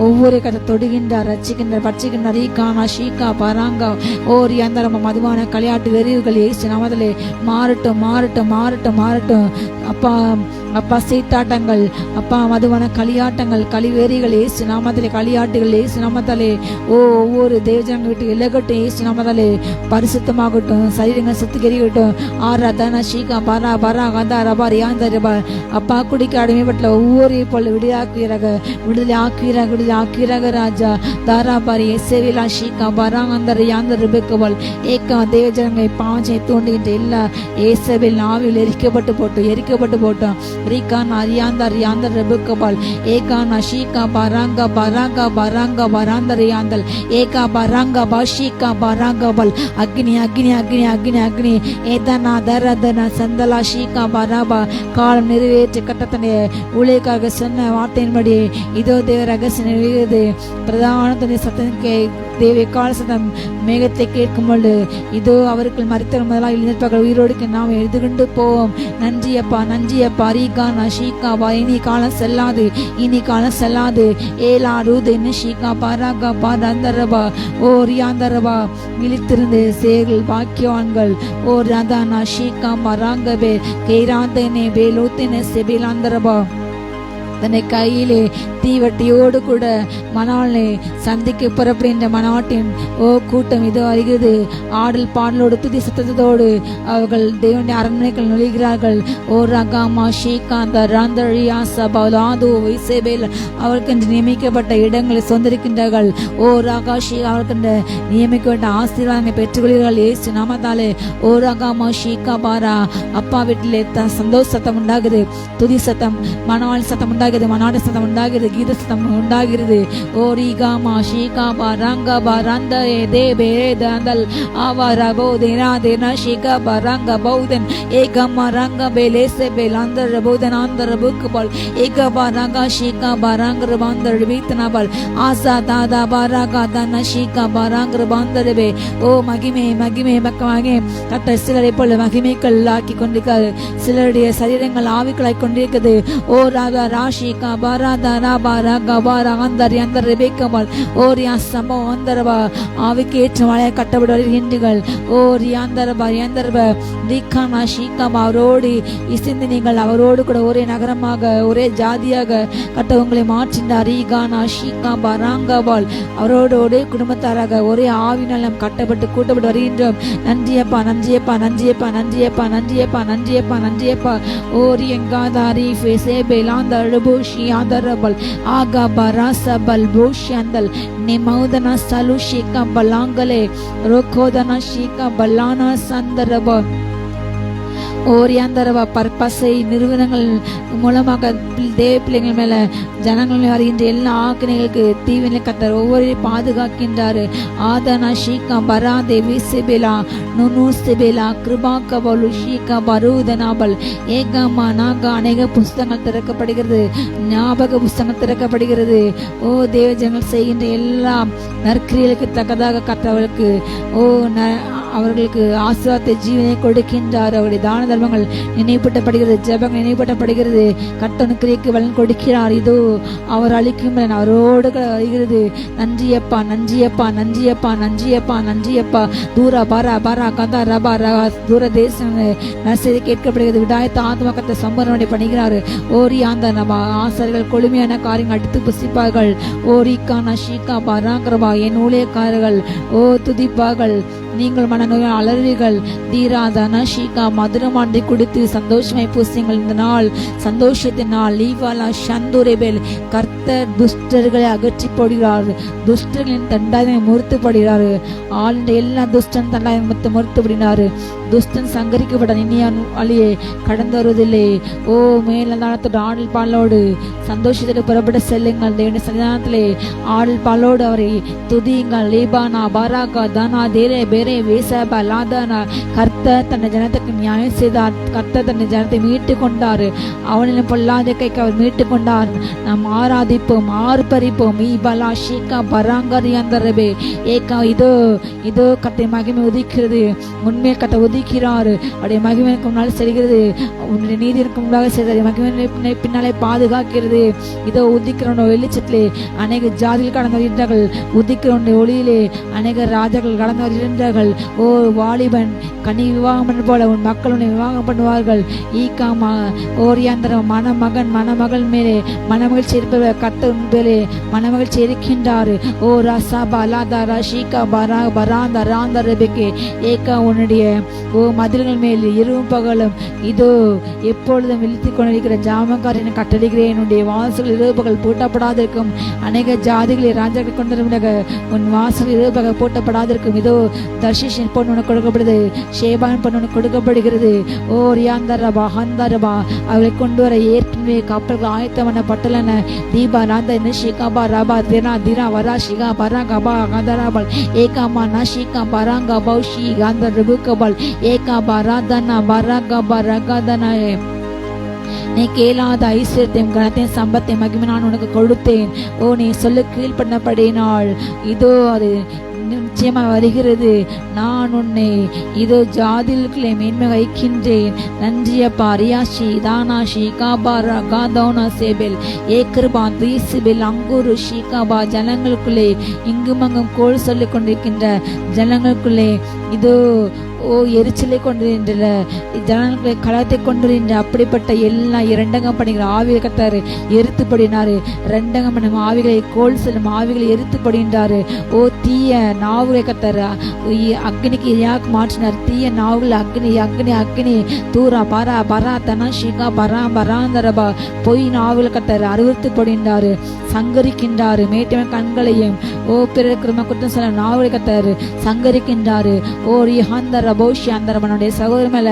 ஒவ்வொரு கத்த தொடுகின்றார், ரட்சிக்கின்றார், பட்சிக்கின்றார். ஷீகா பராங்கா. ஓரி அந்த நம்ம மதுவான களியாட்டு வெறிவுகள் இயேசு நாமத்திலே மாறட்டும் மாறட்டும் மாறட்டும் மாறட்டும். அப்பா அப்பா சீட்டாட்டங்கள் அப்பா மதுவான களியாட்டங்கள் களிவேறிகள் இயேசு நாமத்திலே களியாட்டுகள் இயேசு நாமத்தாலே. ஓ ஒவ்வொரு தேவஜனங்க விட்டு இலகட்டும் இயேசு நாமத்தாலே. பரிசுத்தமாகட்டும், சரீரங்கள் சுத்திகரிக்கட்டும். ஆராதனா ஷீகா பரா பரா கந்தா ரபா ரியாந்தரபா. அப்பா குடிக்க அடிமைப்பட்ட ஒவ்வொரு போல விடுதலை ஆக்குகிறாக ராஜா. தாராபாரி எசேவிலா ஷீகா பராங்கந்த ரியாந்தர் ரிபெக்கவல். ஏக்கா தேவஜனங்களை பாவச்சை தூண்டுகின்ற எல்லா ஏசபேல் ஆவியில் எரிக்கப்பட்டு போட்டோம். ரீகான் அரியாந்தர் யாந்தர் ரெபுக்கபால். ஏகான் அஷீகா பராங்கா பராங்கா பராங்கா பராந்தர் யாந்தல். ஏகா பராங்கா பாஷீகா பராங்கபால். அக்னி அக்னி அக்னி அக்னி அக்னி. ஏதனா தரதனா சந்தலா ஷீகா பராபா. காலம் நிறைவேற்ற கட்டத்தனை ஊழியக்காக சொன்ன வார்த்தையின்படி இதோ தேவ ரகசியம் நிறைவேறுது. பிரதான சத்தனுக்கு தேவை கால சத்தம் மேகத்தை கேட்கும் பொழுது இதோ அவர்கள் மரித்தவர் முதலாக எழுந்திருப்பார்கள். உயிரோடுக்கு நாம் எழுதுகொண்டு போவோம். நன்றி அப்பா நன்றி அப்பா. ரீகானா ஷீகா பா. இனி காலம் செல்லாது, இனி காலம் செல்லாது. ஏலா ரூது என்ன ஷீகா பாராகா பாரந்தரபா. ஓ ரியாந்தரபா. விழித்திருந்து சேர்கள் பாக்கியவான்கள். ஓ ரதானா ஷீகா பராங்கபே கேராந்தனே பேலோத்தின செபிலாந்தரபா. தன்னை கையிலே தீவட்டியோடு கூட மணவாளனை சந்திக்க புறப்படுகின்ற மணவாட்டின் கூட்டம் இதோ அறிகிறது. ஆடல் பாடலோடு துதி சத்தத்தோடு அவர்கள் தேவனுடைய அரண்மனைகள் நுழைகிறார்கள். ஓ ரகாமா ஷீகாந்த ராந்தழியா சபாலாது இசேபேல் அவர்களுக்கு நியமிக்கப்பட்ட இடங்களை சொந்தரிக்கின்றார்கள். ஓ ராகாஷி அவர்களுக்கு நியமிக்கப்பட்ட ஆசீர்வாதங்களை பெற்றுக்கொள்கிறார்கள் இயேசு நாமத்தாலே. ஓ ரகாமா ஷீகா பாரா அப்பா வீட்டிலே சந்தோஷ சத்தம் உண்டாகுது, துதி சத்தம், மணவாளி சத்தம் உண்டாகுது, மணவாளி சத்தம் உண்டாகுது, கீத சத்தம் உண்டாகிறது. ஓ ரிகாமா ஷீகா பாராங்க பாரந்த தேபே தந்தல் ஆவாரா போதேனா தேனா ஷீகா பாராங்க பௌதன் ஏகமா ரங்க பேலேசே பேலாந்தர் போதன் ஆந்தர் புக்பால் ஏக பாராங்க ஷீகா பாராங்க பாந்தர் வீத்தனாபால் ஆசா தாதா பாராகா தானா ஷீகா பாராங்க பாந்தர் பே. ஓ மகிமே மகிமே மக்கமாகே கர்த்தர் சிலரை போல மகிமைகள் ஆக்கி கொண்டிருக்காரு, சிலருடைய சரீரங்கள் ஆவிகளாய் கொண்டிருக்கிறது. ஓ ராபா ராஷிகா பாராதா ராபா ராகா பாரா ஆந்தர் அந்த ரெபேக்கமால் ஓ ரியா சமோ அந்தரபா ஆவிக்கு ஏற்ற மழையை கட்டப்பட்டு வருகின்றீர்கள். ஓ ரியாந்தரபா யந்தரபா ரிகானா ஷீகாமா அவரோடு இசைந்து நீங்கள் அவரோடு கூட ஒரே நகரமாக ஒரே ஜாதியாக கட்ட உங்களை மாற்றினார். ரிகானா ஷீகாபா ராங்காபால் அவரோடு குடும்பத்தாராக ஒரே ஆவிநலம் கட்டப்பட்டு கூட்டப்பட்டு வருகின்றோம். நன்றியப்பா நன்றியப்பா நன்றியப்பா நன்றியப்பா நன்றியப்பா நன்றியப்பா நன்றியப்பா. ஓ ரியங்காதாரி ஃபேசேபேலாந்த அழுபூஷி ஆதரபல் ஆகா பராசபல் பூஷியந்தல் நிமௌதன சலுஷிகா பலாங்கலே ரோகோதன ஷீகா பலானா சந்தரப. ஓரியாந்தரவா பர்பஸை நிறுவனங்கள் மூலமாக தேவ பிள்ளைகள் மேல ஜனங்கள் வருகின்ற எல்லா ஆக்கினைகளுக்கு தீவினை கத்தர் ஒவ்வொரு பாதுகாக்கின்றாரு. ஆதனா ஷீகா பராதே விசிபிலா நுனு சிபிலா கிருபா கபலு ஷீகா பரூதனாபல் ஏகாமா நாகா அநேக புஸ்தகங்கள் திறக்கப்படுகிறது, ஞாபக புஸ்தகங்கள் திறக்கப்படுகிறது. ஓ தேவ ஜனங்கள் செய்கின்ற எல்லா நற்கிரியலுக்கு தக்கதாக கத்தவர்களுக்கு அவர்களுக்கு ஆசீர்வாதத்தை ஜீவனை கொடுக்கின்றார். அவருடைய தான தர்மங்கள் நினைவூட்டப்படுகிறது, ஜெபங்கள் நினைவூட்டப்படுகிறது. கட்டணுக்கிரைக்கு பலன் கொடுக்கிறார். இதோ அவர் அளிக்கும் பலன் அவரோடு வருகிறது. நன்றியப்பா நன்றியப்பா நன்றியப்பா நன்றியப்பா நன்றியப்பா. தூர பாரா பாரா கந்தா ரபா ரபா தூர தேசம் நர்சரி கேட்கப்படுகிறது. விடாயத்த ஆத்மக்கத்தை சம்பரணை பண்ணுகிறார். ஓரி ஆந்த நபா ஆசாரிகள் கொழுமையான காரியங்கள் அடுத்து புசிப்பார்கள். ஓரிக்கான ஷீகா பாராங்கரபா என் ஊழியக்காரர்கள் ஓ துதிப்பார்கள். நீங்கள் மனநோயால் அலறுவீர்கள். தீராதன ஷீகா மதுரமாண்டி குடித்து சந்தோஷமாய் பூசிங்கள். இந்த நாள் சந்தோஷத்தின் நாள். லீவாலா சந்துரேபேல் கர்த்தர் துஷ்டர்களை அகற்றி போடுகிறார், துஷ்டர்களின் தண்டாயை முறுத்து போடுகிறார். ஆளுடைய எல்லா துஷ்டன் தண்டாயை முறுத்து போடுகிறார். துஷ்டன் சங்கரிக்கப்பட்ட நின்னியான் வழியே கடந்து வருவதில்லை. ஓ மேலதானத்தோடு ஆடல் பாலோடு சந்தோஷத்தோடு புறப்பட செல்லுங்கள். தேவனுடைய சன்னிதானத்திலே ஆடல் பாலோடு அவரை துதியுங்கள். லீபானா பாராகா தானா தேரே பேரே வேசபா லாதானா. கர்த்தர் தன்னை ஜனத்துக்கு நியாயம் செய்தார். கர்த்தர் தன்னை ஜனத்தை மீட்டு கொண்டார். அவனிலும் பொல்லாத கைக்கு அவர் மீட்டு கொண்டார். நாம் ஆராதிப்போம் ஆர்ப்பரிப்போம். ஈபலா ஷீகா பராங்கரியாந்தரபே ஏகா. இதோ இதோ கர்த்தரை மகிமை உதிக்கிறது. உண்மையை கர்த்தர் உதிக்கிறார். அவருடைய மகிமை முன்னால் செல்கிறது. உன்னுடைய நீதிக்கு முன்பாக செல்கிறது. மகிமை பின்னாலே பாதுகாக்கிறது. இதோ உதிக்கிறவனுடைய வெளிச்சத்திலே அநேக ஜாதிகள் கடந்து வருகின்றார்கள். உதிக்கிறவனுடைய ஒளியிலே அநேக ராஜாக்கள் கடந்து வருகின்றார்கள். ஓ வாலிபன் கனி விவாகம் பண்ண போல உன் மக்கள் உன்னை விவாகம் பண்ணுவார்கள். ஈகாமா ஓரியாந்தரம் மணமகன் மணமகள் மேலே மனமகிழ்ச்சி இருப்பவர் கர்த்தர் மேலே மனமகிழ்ச்சி இருக்கின்றார். ஓ ரசா பலாதா ரஷிகா பரா பராந்த ராந்த ரெபெக்கே ஏகா. உன்னுடைய ஓ மதில்கள் மேல் இரவும் பகலும் இதோ எப்பொழுதும் விழித்துக் கொண்டிருக்கிற ஜாமக்காரனை கட்டளிக்கிறேன். என்னுடைய வாசல் இரவு பகல் பூட்டப்படாதிருக்கும். அநேக ஜாதிகளை ராஜாக்கள் கொண்டிருக்க உன் வாசல் இரவு பகல் பூட்டப்படாதிருக்கும். இதோ தர்ஷிஷின் பொண்ணு உனக்கு கொடுக்கப்படுது, ஷேபான் பொண்ணு உனக்கு கொடுக்கப்படுகிறது. ஓ ரியாந்தரபா ஹந்தரபா அவளை கொண்டு வர ஏற்கனவே கப்பல்கள் ஆயத்தம் பண்ணப்பட்டுள்ளன. தீபா ராந்த நிஷிகாபா ரபா திரா திரா வரா ஷிகா பராகபா கந்தராபால் ஏகாமா நஷிகா பராங்கா பௌஷி காந்தர் ருபுகபால் ஏகா பராதனா பராகபா ரகதனாயே. நீ கேளாத ஐஸ்வர்யத்தையும் கனத்தையும் சம்பத்தையும் மகிமை நான் உனக்கு கொடுத்தேன். ஓ நீ சொல்ல கீழ்பண்ணப்படினாள். இதோ அது நிச்சயமாக வருகிறது. நான் உன்னை இதோ ஜாதிகளுக்குள்ளே மேன்மை வைக்கின்றேன். நன்றியப்பா. ரியாஷி தானாஷி காபாரா காதோனா சேபெல் ஏக்ருபா தீசிபெல் அங்கூரு ஷீகாபா. ஜனங்களுக்குள்ளே இங்கும் அங்கும் கோல் சொல்லிக் கொண்டிருக்கின்ற ஜனங்களுக்குள்ளே இதோ எரிச்சலை கொண்டிருக்கின்ற ஜனங்களை கலத்தை கொண்டிருக்கின்ற அப்படிப்பட்ட எல்லா இரண்டகம் பண்ணுகிற ஆவியை கத்தாரு எரித்து படினாரு. ரெண்டகம் பண்ணும் ஆவிகளை கோல் செல்லும் ஆவிகளை எரித்து படின்றாரு. தீய நாவுகளை கத்தாரு அக்னிக்கு யாக்கு மாற்றினார். தீய நாவுகள் அக்னி அக்னி அக்னி தூரா பரா பரா தனா ஷிகா பரா பராந்தரபா பொய் நாவுகளை கத்தாரு அறுவத்து படின்றாரு. சங்கரிக்கின்றாரு. மேட்டமை கண்களையும் பிறகு குற்றம் சொல்ல நாவுகளை கத்தாரு சங்கரிக்கின்றாரு. ரிஹாந்தர போஷியாந்தரமனுடைய சகோதர மேல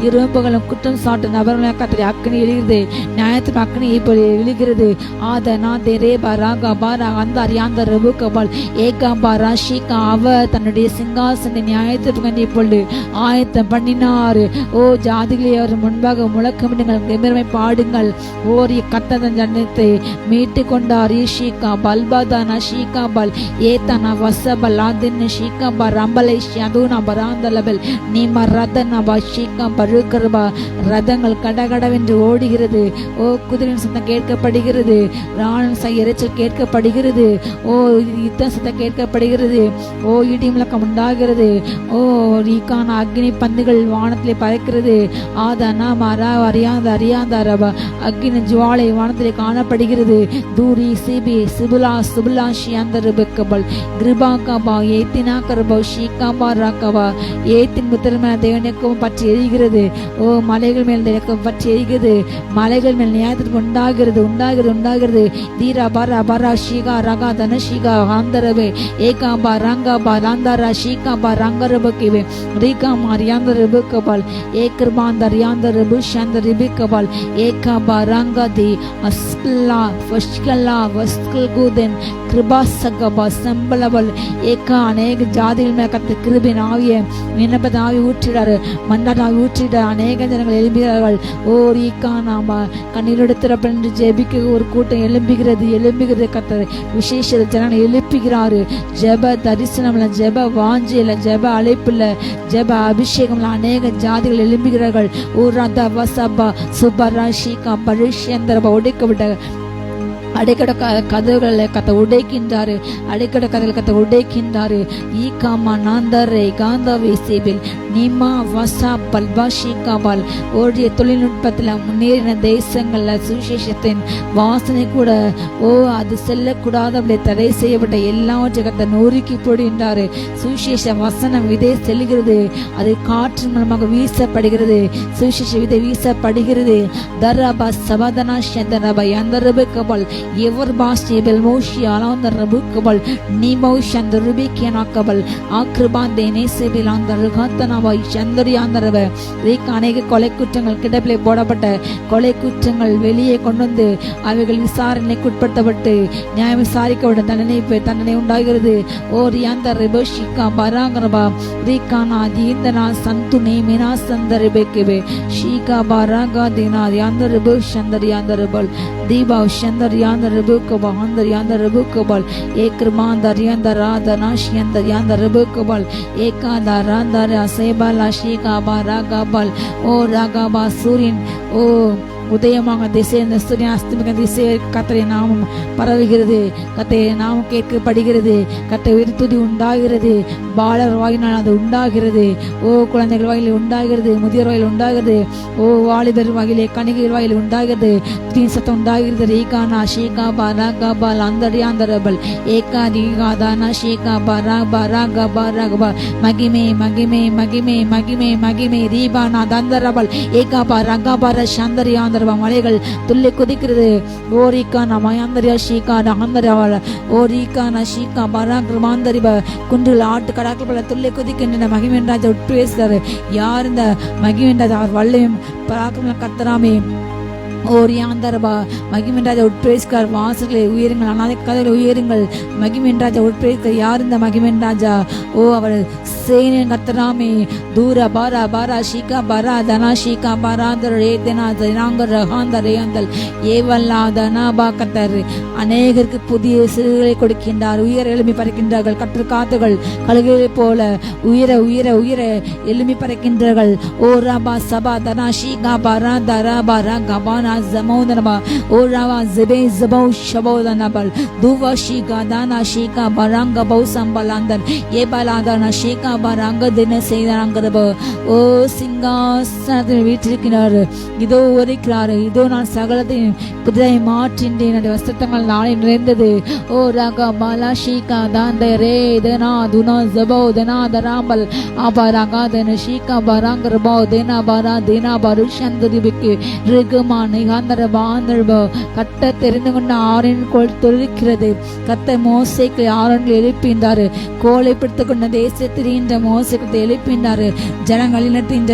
இரும்புகளும் குற்றம் சாட்டு நபர்களை கத்திரி அக்னி எழுகிறது. நியாயத்தின் அக்னி இப்படி விழுகிறது. ஆதனாதே ரேபா ராகா பாரா அந்தார் யாந்தர் ரபுகபால் ஏகாபா ராஷிகா. அவர் தன்னுடைய சிங்காசன நியாயத்திற்கு இப்பொழுது ஆயத்தம் பண்ணினார். ஜாதிகளே அவர் முன்பாக முழக்கமிடுங்கள், கம்பீரமை பாடுங்கள். கத்ததன் ஜனத்தை மீட்டு கொண்டார். ஷீகா பல்பாதானா ஷீகா பல் ஏத்தனா வசபல் ஆதின் ஷீகா பா ரம்பலை ஷதுனா பராந்தலபல் நீமா ரதனா பா ஷீகா பருகர்பா. ரதங்கள் கடகடவென்று ஓடுகிறது. குதிரையின் சத்தம் கேட்கப்படுகிறது. ராணுவ இறைச்சல் கேட்கப்படுகிறது. யுத்த சத்தம் கேட்கப்படுகிறது. இடி முழக்கம் உண்டாகிறது. ரீகான அக்னி பந்துகள் வானத்திலே பறக்கிறது. ஆதனா மரா அறியாத அறியாத ரபா அக்னி ஜுவாலை வானத்திலே காணப்படுகிறது. தூரி சிபி சிபுலா சுபுலா ஷியாந்தர் பெக்கபல் கிருபா கபா ஏத்தினா கர்பா ஷீகாபா ராகபா. ஏத்தின் புத்திரமான தேவனுக்கும் பற்றி எரிகிறது. மலைகள் மேல் தேவனுக்கும் பற்றி எரிகிறது. மலைகள் மேல் நியாயத்திற்கு உண்டாகிறது உண்டாகிறது உண்டாகிறது. தீரா பாரா பாரா ஷீகா ரகா தன ஷீகா ஆந்தரபே ஏகாபா ரங்காபா ராந்தாரா ஷீகாபா ரங்கரபகிவே ரீகா மாரியாந்தர் பெக்கபல் ஏக்ரபாந்தர் யாந்தர் புஷாந்தர் பெக்கபல் ஏகாபா ரங்கதி அஸ்லா வஷ்கலா வஸ்கல் கூதன் கிருபா சகபா சம்பளபல் ஏகா. அநேக ஜாதிகள் மேல் கத்த கிருபின் ஆவிய விண்ணப்பத்தை ஆவி ஊற்றிடாரு. மன்னார் ஆவி ஊற்றிட அநேக ஜனங்கள் எழும்புகிறார்கள். ரீகா நாம கண்ணீரெடுத்திரப்ப என்று ஜெபிக்க ஒரு கூட்டம் எழும்புகிறது. கத்த விசேஷ ஜனங்களை எழுப்புகிறாரு. ஜெப தரிசனம்ல ஜெப வாஞ்சியில ஜெப அழைப்புல ஜெப அபிஷேகம்ல அநேக ஜாதிகள் எழும்புகிறார்கள். ரத வசபா சுபரா ஷீகா பரிஷந்தரபா உடைக்கப்பட்ட அடைக்கட கதவுகளை கத்த உடைக்கின்றாரு. அடைக்கட கதவுகளை கத்த உடைக்கின்றாரு. ஈகாமா நாந்தரை காந்தாவை சேபில் நிமா வசா பல்பாஷி காபால். ஓடிய தொழில்நுட்பத்தில் முன்னேறின தேசங்கள்ல சுவிசேஷத்தின் வாசனை கூட அது செல்லக்கூடாது அப்படி தடை செய்யப்பட்ட எல்லாவற்றை கத்த நொறுக்கி போடுகின்றாரு. சுவிசேஷ வசனம் விதை செல்கிறது. அது காற்று மூலமாக வீசப்படுகிறது. சுவிசேஷ விதை வீசப்படுகிறது. தரபா சபாதனா சந்தரபா யந்தரபு கபால் எவர் பாஸ்டேபல் மோஷி அலாந்த ரபு கபால் நீமௌஷ் அந்த ருபிக்கியனா கபால் ஆக்ருபாந்தே நேசேபில் அந்த ருகாத்தனாவாய் சந்தரியாந்தரவ. அநேக கொலை குற்றங்கள் கிடப்பிலே போடப்பட்ட கொலை குற்றங்கள் வெளியே கொண்டு வந்து அவைகள் விசாரணைக்கு உட்படுத்தப்பட்டு நியாயம் விசாரிக்கப்பட்ட தண்டனை உண்டாகிறது. ரியாந்த ரிபஷிகா பராகரபா ரீகானா தீந்தனா சந்துனே மினா சந்தரிபேக்கே ஷீகா பராகா தினா யாந்த ரிபு சந்தரியாந்தரபல் தீபா சந்தரியாந்த ரிபுகபா ஆந்தர் யாந்த ரிபுகபால் ஏக்ரமாந்தர் யாந்த ராதனா ஷியந்த யாந்த ரிபுகபால் ஏகாதா ராந்தர் அசேபாலா ஷீகா பராகபால். ராகபா சூரியன் உதயமாக திசை சூரியன் அஸ்தமிக்க திசை கத்தரை நாமம் பரவுகிறது. கத்தை நாமம் கேட்கப்படுகிறது. கத்தை விருத்துதி உண்டாகிறது. பாலர் வாயினால் அது உண்டாகிறது. குழந்தைகள் வாயில உண்டாகிறது. முதியோர் வாயில் உண்டாகிறது. வாலிபர் வாயிலே கணிகைகள் வாயில் உண்டாகிறது. சத்தம் உண்டாகிறது. ரீகானா ஷீகா பராகபால் அந்தரியாந்தரபல் ஏகா ரீகாதானா ஷீகா பராகபா மகிமே மகிமே மகிமே மகிமே மகிமே ரீபானா தந்தரபல் ஏகா பராகபார சந்தரியாந்த மலைகள் துள்ளி குதிக்கிறது. குன்றில் ஆட்டு கடாக்கள் பல துள்ளி குதிக்கின்றன. மகிமன் ராஜா உட்பேசுறாரு. யார் இந்த மகிமன் ராஜா? அவர் வல்லையும் பராக்கிரம கர்த்தராமே ஓரியாந்தரபா மகிமன்ராஜா உட்பிரேஸ்கார் வாசல்களை உயருங்கள், அநாத கதைகளை உயருங்கள். மகிமன்ராஜா உட்பிரேஸ்கார் யார் இந்த மகிமன்ராஜா? ஓ அவர் சேனின் கத்தராமே. தூர பாரா பாரா ஷீகா பாரா தனா ஷீகா பாராந்தர் ஏதனா ஜனாங்கர் ரகாந்தர் ரேந்தல் ஏவல்லா தனாபா கத்தர். அநேகருக்கு புதிய சிறுகளை கொடுக்கின்றார். உயர எழுமி பறக்கின்றார்கள். கற்று காத்துகள் கழுகுகளை போல உயர உயர உயர எழுமி பறக்கின்றார்கள். ஓ ராபா சபா தனா ஷீகா பாரா தரா பாரா கபானா ஜமோதனபா. ஓ ராவா ஜெபே ஜபௌ ஷபோதனபல் துவா ஷீகா தானா ஷீகா பராங்க பௌ சம்பலாந்தன் ஏபலாதானா ஷீகா பராங்க தின செய்தாங்கிறபோ. ஓ சிங்காசனத்தில் வீற்றிருக்கிறார். இதோ ஒருக்கிறார். இதோ நான் சகலத்தையும் புதிதாய் மாற்றின்றேன். என்னுடைய வஸ்திரங்கள் நாளை நிறைந்தது. ஓ ராகா பாலா ஷீகா தாந்த ரே தனா துனா ஜபோ தனா தராம்பல் ஆபாராகா தன ஷீகா பராங்கரபோ தேனா பாரா தேனா பருஷந்தரிபிக்கு ரிகுமா நிகாந்தரபா ஆந்தரபோ. கட்ட தெரிந்து கொண்ட ஆரின் கோல் தொழிற்கிறது. கத்த மோசைக்கு ஆரன்கள் எழுப்பினார். கோலை பிடித்துக் கொண்ட தேசத்தில் மோசத்தை எழுப்பினார். ஜனங்களினத்தின்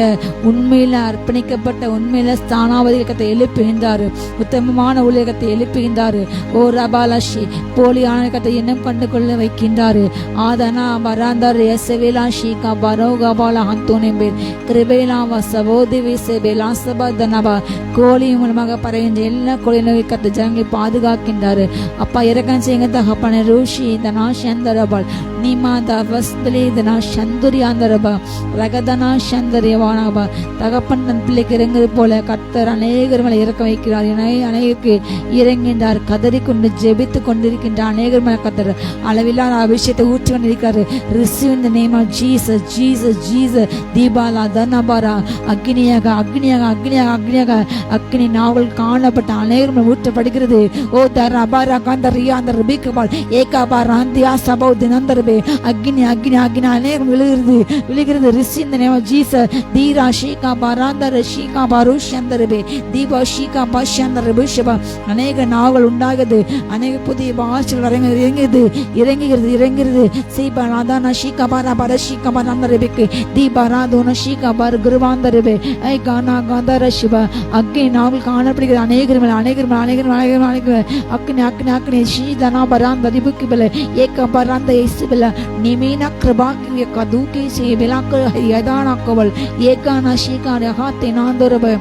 உண்மையில அர்ப்பணிக்கப்பட்ட உண்மையில ஸ்தானாவதிகத்தை எழுப்புகின்றார். உத்தமமான உலகத்தை எழுப்புகின்றார். ஓ ரபாலாஷி போலியான கத்தை எண்ணம் கண்டு கொள்ள வைக்கின்றார். ஆதனா பராந்தார் எசவேலா ஷீகா பரோகபாலா ஹந்தோனேபேர் கிருபேலா வசவோதி விசேபேலா சபதனபா. கோழி மூலமாக பரவின்ற எல்லா கோழிகளை கத்த ஜனங்களை பாதுகாக்கின்றார். அப்பா இறக்கம் செய்யுங்க தகப்பன ரூஷி தனா சந்தரபால் நீமா தவஸ்தலே தனா சந்துரியாந்தரபா ரகதனா சந்தரியவானபா. தகப்பன் தன் பிள்ளைக்கு இறங்குவது போல கர்த்தர் அநேகர் மேலே இறக்க வைக்கிறார். அநேகருக்கு இறங்கின்றார். கதறி கொண்டு ஜெபித்து கொண்டிருக்கின்ற அநேகர் மேலே கர்த்தர் அளவில்லாத அபிஷேகத்தை ஊற்றி கொண்டிருக்கிறார். Receive in the name of Jesus Jesus Jesus தீபாலா தனபாரா அக்னியாக அக்னியாக அக்னியாக அக்னியாக அக்னி நாவல் காணப்பட்ட அநேகர் மேல் ஊற்றப்படுகிறது. ஓ தரபாரா காந்தரியா அந்த ரிபிகபால் ஏகாபாரா அந்தியா சபௌ தினந்தரபே அக்னி அக்னி அக்னி அநேகம் விழுகிறது விழுகிறது. Rishi in the name of Jesus தீரா ஷீகா பாராந்தர ஷீகா பாருஷந்தரபே தீபா ஷீகா பாஷந்தரபே ஷபா. அநேக நாவல் உண்டாகுது. அநேக புதிய பாஷைகள் இறங்குகிறது இறங்குகிறது இறங்குகிறது. சீபா நாதானா ஷீகா பாரா பார ஷீகா பாராந்தரபேக்கு தீபா ராதோனா ஷீகா பார் குருவாந்தரபே ஐ கானா காந்தர சிவா. அக்னி நாவல் காணப்படுகிறது. அநேகர் மேல் அநேகர் மேல் அநேகர் மேல் அநேகர் அநேகர் அக்னி அக்னி அக்னி ஷீதனா பராந்தரிபுக்கு பல ஏக பராந்த இசுபல நிமீனா கிருபாக்கிய கதுகே சே விலாக்க யதானா கவல் ஏகானா ஷீகான ஹாத்தே நாந்தரப.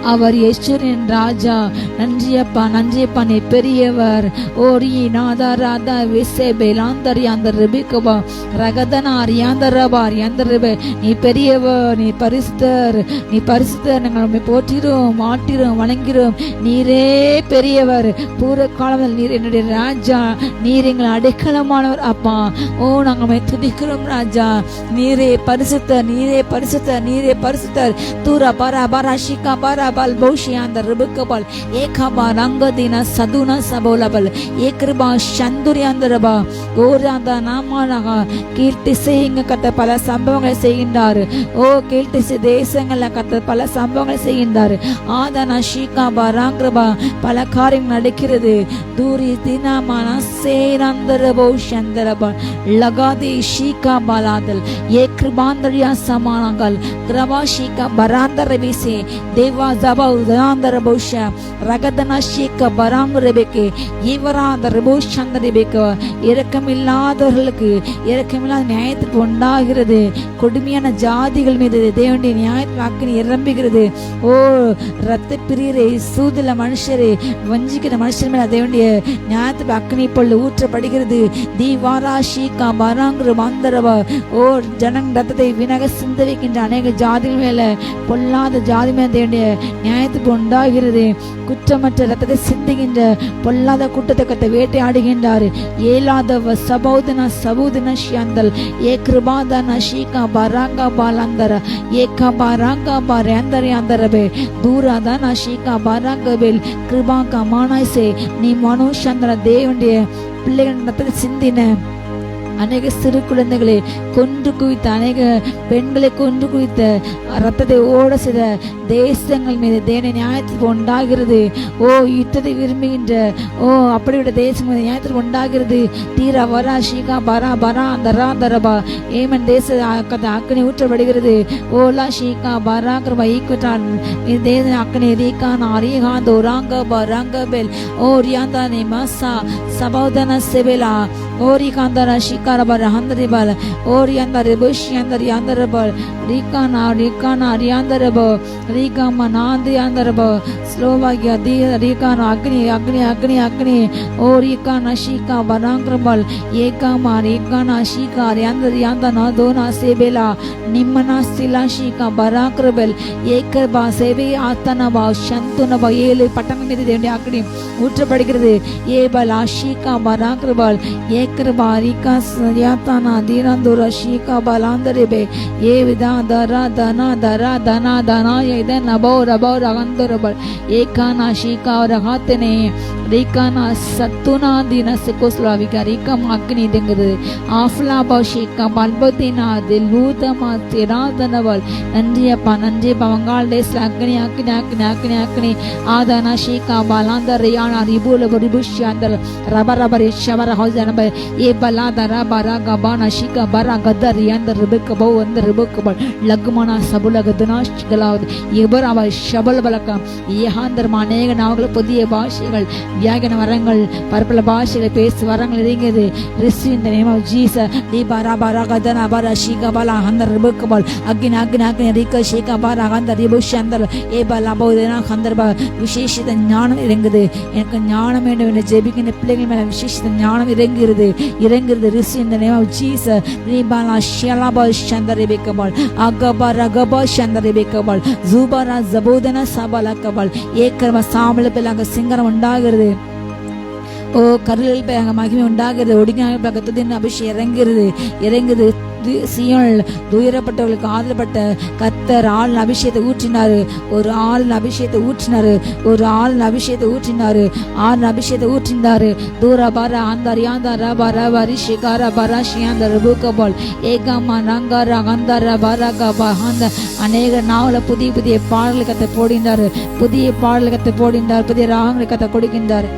அவர் யெஷூரின் ராஜா. நன்றியப்பா நன்றியப்பா நீ பெரியவர். ஓரி நாதா ராதா விசே பேலாந்தர் யாந்தர் ரிபிகபா ரகதனார் யாந்தரபார் யாந்தரபே. நீ பெரியவர் நீ பரிசுத்தர் நீ பரிசுத்தர். நாங்கள் போற்றிரோம் மாட்டிரோம் வணங்கிறோம். நீரே பெரியவர். பூர காலத்தில் நீர் என்னுடைய ராஜா. நீர் எங்கள் அடைக்கலமானவர் அப்பா. ஓ நாங்கள் துதிக்கிறோம் ராஜா. நீரே பரிசுத்தர் நீரே பரிசுத்தர் நீரே பரிசுத்தர். தூரா பாரா பாரா ஷிகா பாரா பல் பௌஷியாந்த ரிபுகபல் ஏகபா ரங்கதினா சதுனா சபோலபல் ஏக்ருபா சந்துரியாந்தரபா. ஓராந்த நாமானகா கீழ்த்திசைங்க கத்த பல சம்பவங்களை செய்கின்றார். ஓ கீழ்த்திசை தேசங்கள்ல கத்த பல சம்பவங்களை செய்கின்றார். ஆதனா ஷீகா பாராங்கிரபா பல காரியம் நடக்கிறது. தூரி தினாமான சேரந்தரபோ சந்தரபா லகாதி ஷீகா பாலாதல் ஏக்ருபாந்தரியா சமானங்கள் கிரபா ஷீகா பராந்தரபிசே தேவா ஜபா உதாந்தர பௌஷ ரகதனா ஷீகா பராங்குரபேக்கு இவராந்த ரபோஷந்தரபேக்கு. இரக்கமில்லாதவர்களுக்கு இரக்கமில்லாத நியாயத்துக்கு உண்டாகிறது. கொடுமையான ஜாதிகள் மீது தேவனுடைய நியாயத்தில் அக்கினி இறம்புகிறது. ஓ ரத்த பிரியரை சூதுல மனுஷரை வஞ்சிக்கிற மனுஷர் மேல தேவனுடைய நியாயத்துக்கு அக்கினி பொருள் ஊற்றப்படுகிறது. தீவாரா ஷீகா பராங்குர மாந்தரவா. ஓ ஜனங் ரத்தத்தை வினக சிந்த வைக்கின்ற அநேக ஜாதிகள் மேல பொல்லாத ஜாதி மேல தேவனுடைய நியாயத்துக்கு உண்டாகிறது. குற்றமற்ற ரத்தத்தை சிந்துகின்ற பொல்லாத கூட்டத்தை கத்த வேட்டையாடுகின்றார். ஏலாதவ சபௌதன சபூதன ஷியந்தல் ஏ கிருபாதன ஷீகா பராங்கா பாலந்தர ஏகா பராங்கா பாரந்தரபே தூராதன ஷீகா பராங்கபேல் கிருபாங்கா மானாய்சே. நீ மனுஷந்திர தேவனுடைய பிள்ளைகள் ரத்தத்தை சிந்தின அநேக சிறு குழந்தைகளை கொன்று குவித்த, அநேக பெண்களை கொன்று குவித்த, ரத்தத்தை ஓட செய்த தேசங்கள் மீது தேவனை நியாயத்திற்கு உண்டாகிறது. ஓ யுத்தத்தை விரும்புகின்ற அப்படிப்பட்ட தேசம் மீது நியாயத்திற்கு உண்டாகிறது. தீரா வரா ஷீகா பரா பரா தரா தரபா ஏமன் தேச அக்கனை ஊற்றப்படுகிறது. ஓலா ஷீகா பரா கிருபா ஈக்குட்டான் தேச அக்கனை ரீகான் அரிகான் தோராங்க பராங்க பெல் ஓ ரியாந்தானே மாசா சபோதன செபெலா ஓரி காந்தர ஷிகார பர ஹந்தரிபல் ஓரி அந்த ரிபுஷ் அந்த ரியாந்தரபல் ரீகானா ரீகானா ரியாந்தரப ரீகாமா நாந்தி ஆந்தரப ஸ்லோவாகியா தி ரீகானா அக்னி அக்னி அக்னி அக்னி ஓ ரீகானா ஷீகா பராங்கிரபல் ஏகாமா ரீகானா ஷீகா ரியாந்தனா தோனா சேபெலா நிம்மனா ஸ்திலா ஷீகா பராங்கிரபல் ஏகர்பா சேபே ஆத்தனபா சந்துனபா 7 பட்டணம் மீது தேவனுடைய அக்னி ஊற்றப்படுகிறது. ஏபலா ஷீகா பராங்கிரபல் ஏகர்பா ரீகா யாத்தானா தீராந்தோரா ஷீகா பலாந்தரபே ஏ விதா தரா தனா தரா தனா தனா இதன் நபோ ரபோ ரகந்தரபல் ஏகானா ஷீகா ரகாத்தனே ரீகானா சத்துனா தின சிகோஸ்லாவிகா ரீகம் அக்னி தெங்குது ஆஃப்லாபா ஷீகா பல்பத்தினா திலூதமா திராதனவல் நன்றியப்பா நன்றியப்பா வங்காள் தேசல அக்னி அக்னி அக்னி அக்னி அக்னி ஆதானா ஷீகா பலாந்தர் ரியானா ரிபுல ரிபுஷ்யாந்தர் ரப ரப ரிஷவர ஹௌசனப ஏ பலா தரா பரா கபானா ஷீகா பரா கதர் ரியாந்தர் ரிபுக்கபோ அந்த ரிபுக்கபல் லக்மனா சபுல கதனாஷ் கலாவது எபர் அவ ஷபல் பலக்கம் ஏகாந்தர்மா அநேக நாவல்கள் புதிய பாஷைகள் வியாகன வரங்கள் பரப்பல பாஷைகளை பேசு வரங்கள் இறங்கியது. Rishi in the name of Jesus D பாரா பாரா கதனா பாரா ஷீகா பலா ஹந்தர் ரிபுக்கபல் அக்னி அக்னி அக்னி ரிக ஷீகா பாரா ஹந்தர் ரிபுஷந்தர் ஏ பலா போதனா ஹந்தர் விசேஷித ஞானம் இறங்குது. எனக்கு ஞானம் வேண்டும் என்று ஜெபிக்கின்ற பிள்ளைகள் மேல விசேஷித ஞானம் இறங்குகிறது இறங்குகிறது. Receive in the name of Jesus டி பாலா ஷலபா சந்தர் ரிபுக்கபல் அகபர கபா சந்தர் ரிபுக்கபல் ஜூபரா ஜபோதனா சபல கபல் ஏக்கர்ம சாமல பிள்ளைங்க சிங்கரம் உண்டாகிறது. ஓ கருளில் பிள்ளைங்க மகிமை உண்டாகிறது. ஒடுங்கின பக்கத்து அபிஷேகம் இறங்குகிறது இறங்குது. சியோனில் துயரப்பட்டவர்களுக்கு ஆதரப்பட்ட கர்த்தர் ஆளின் அபிஷேகத்தை ஊற்றினாரு. ஒரு ஆளின் அபிஷேகத்தை ஊற்றினாரு. ஒரு ஆளின் அபிஷேகத்தை ஊற்றினாரு. ஆளின் அபிஷேகத்தை ஊற்றினாரு. தூர பார ஆந்தார் யாந்தார பார வரி ஷிகார பாரா ஷியாந்தர் பூகபால் ஏகாமா நங்கார அந்தார பாரா அந்த அநேக நாவல புதிய புதிய பாடல்களை கத்தை போடுகின்றார். புதிய பாடல்களை கத்தை போடுகின்றார். புதிய ராகங்களை கத்தை கொடுக்கின்றார்.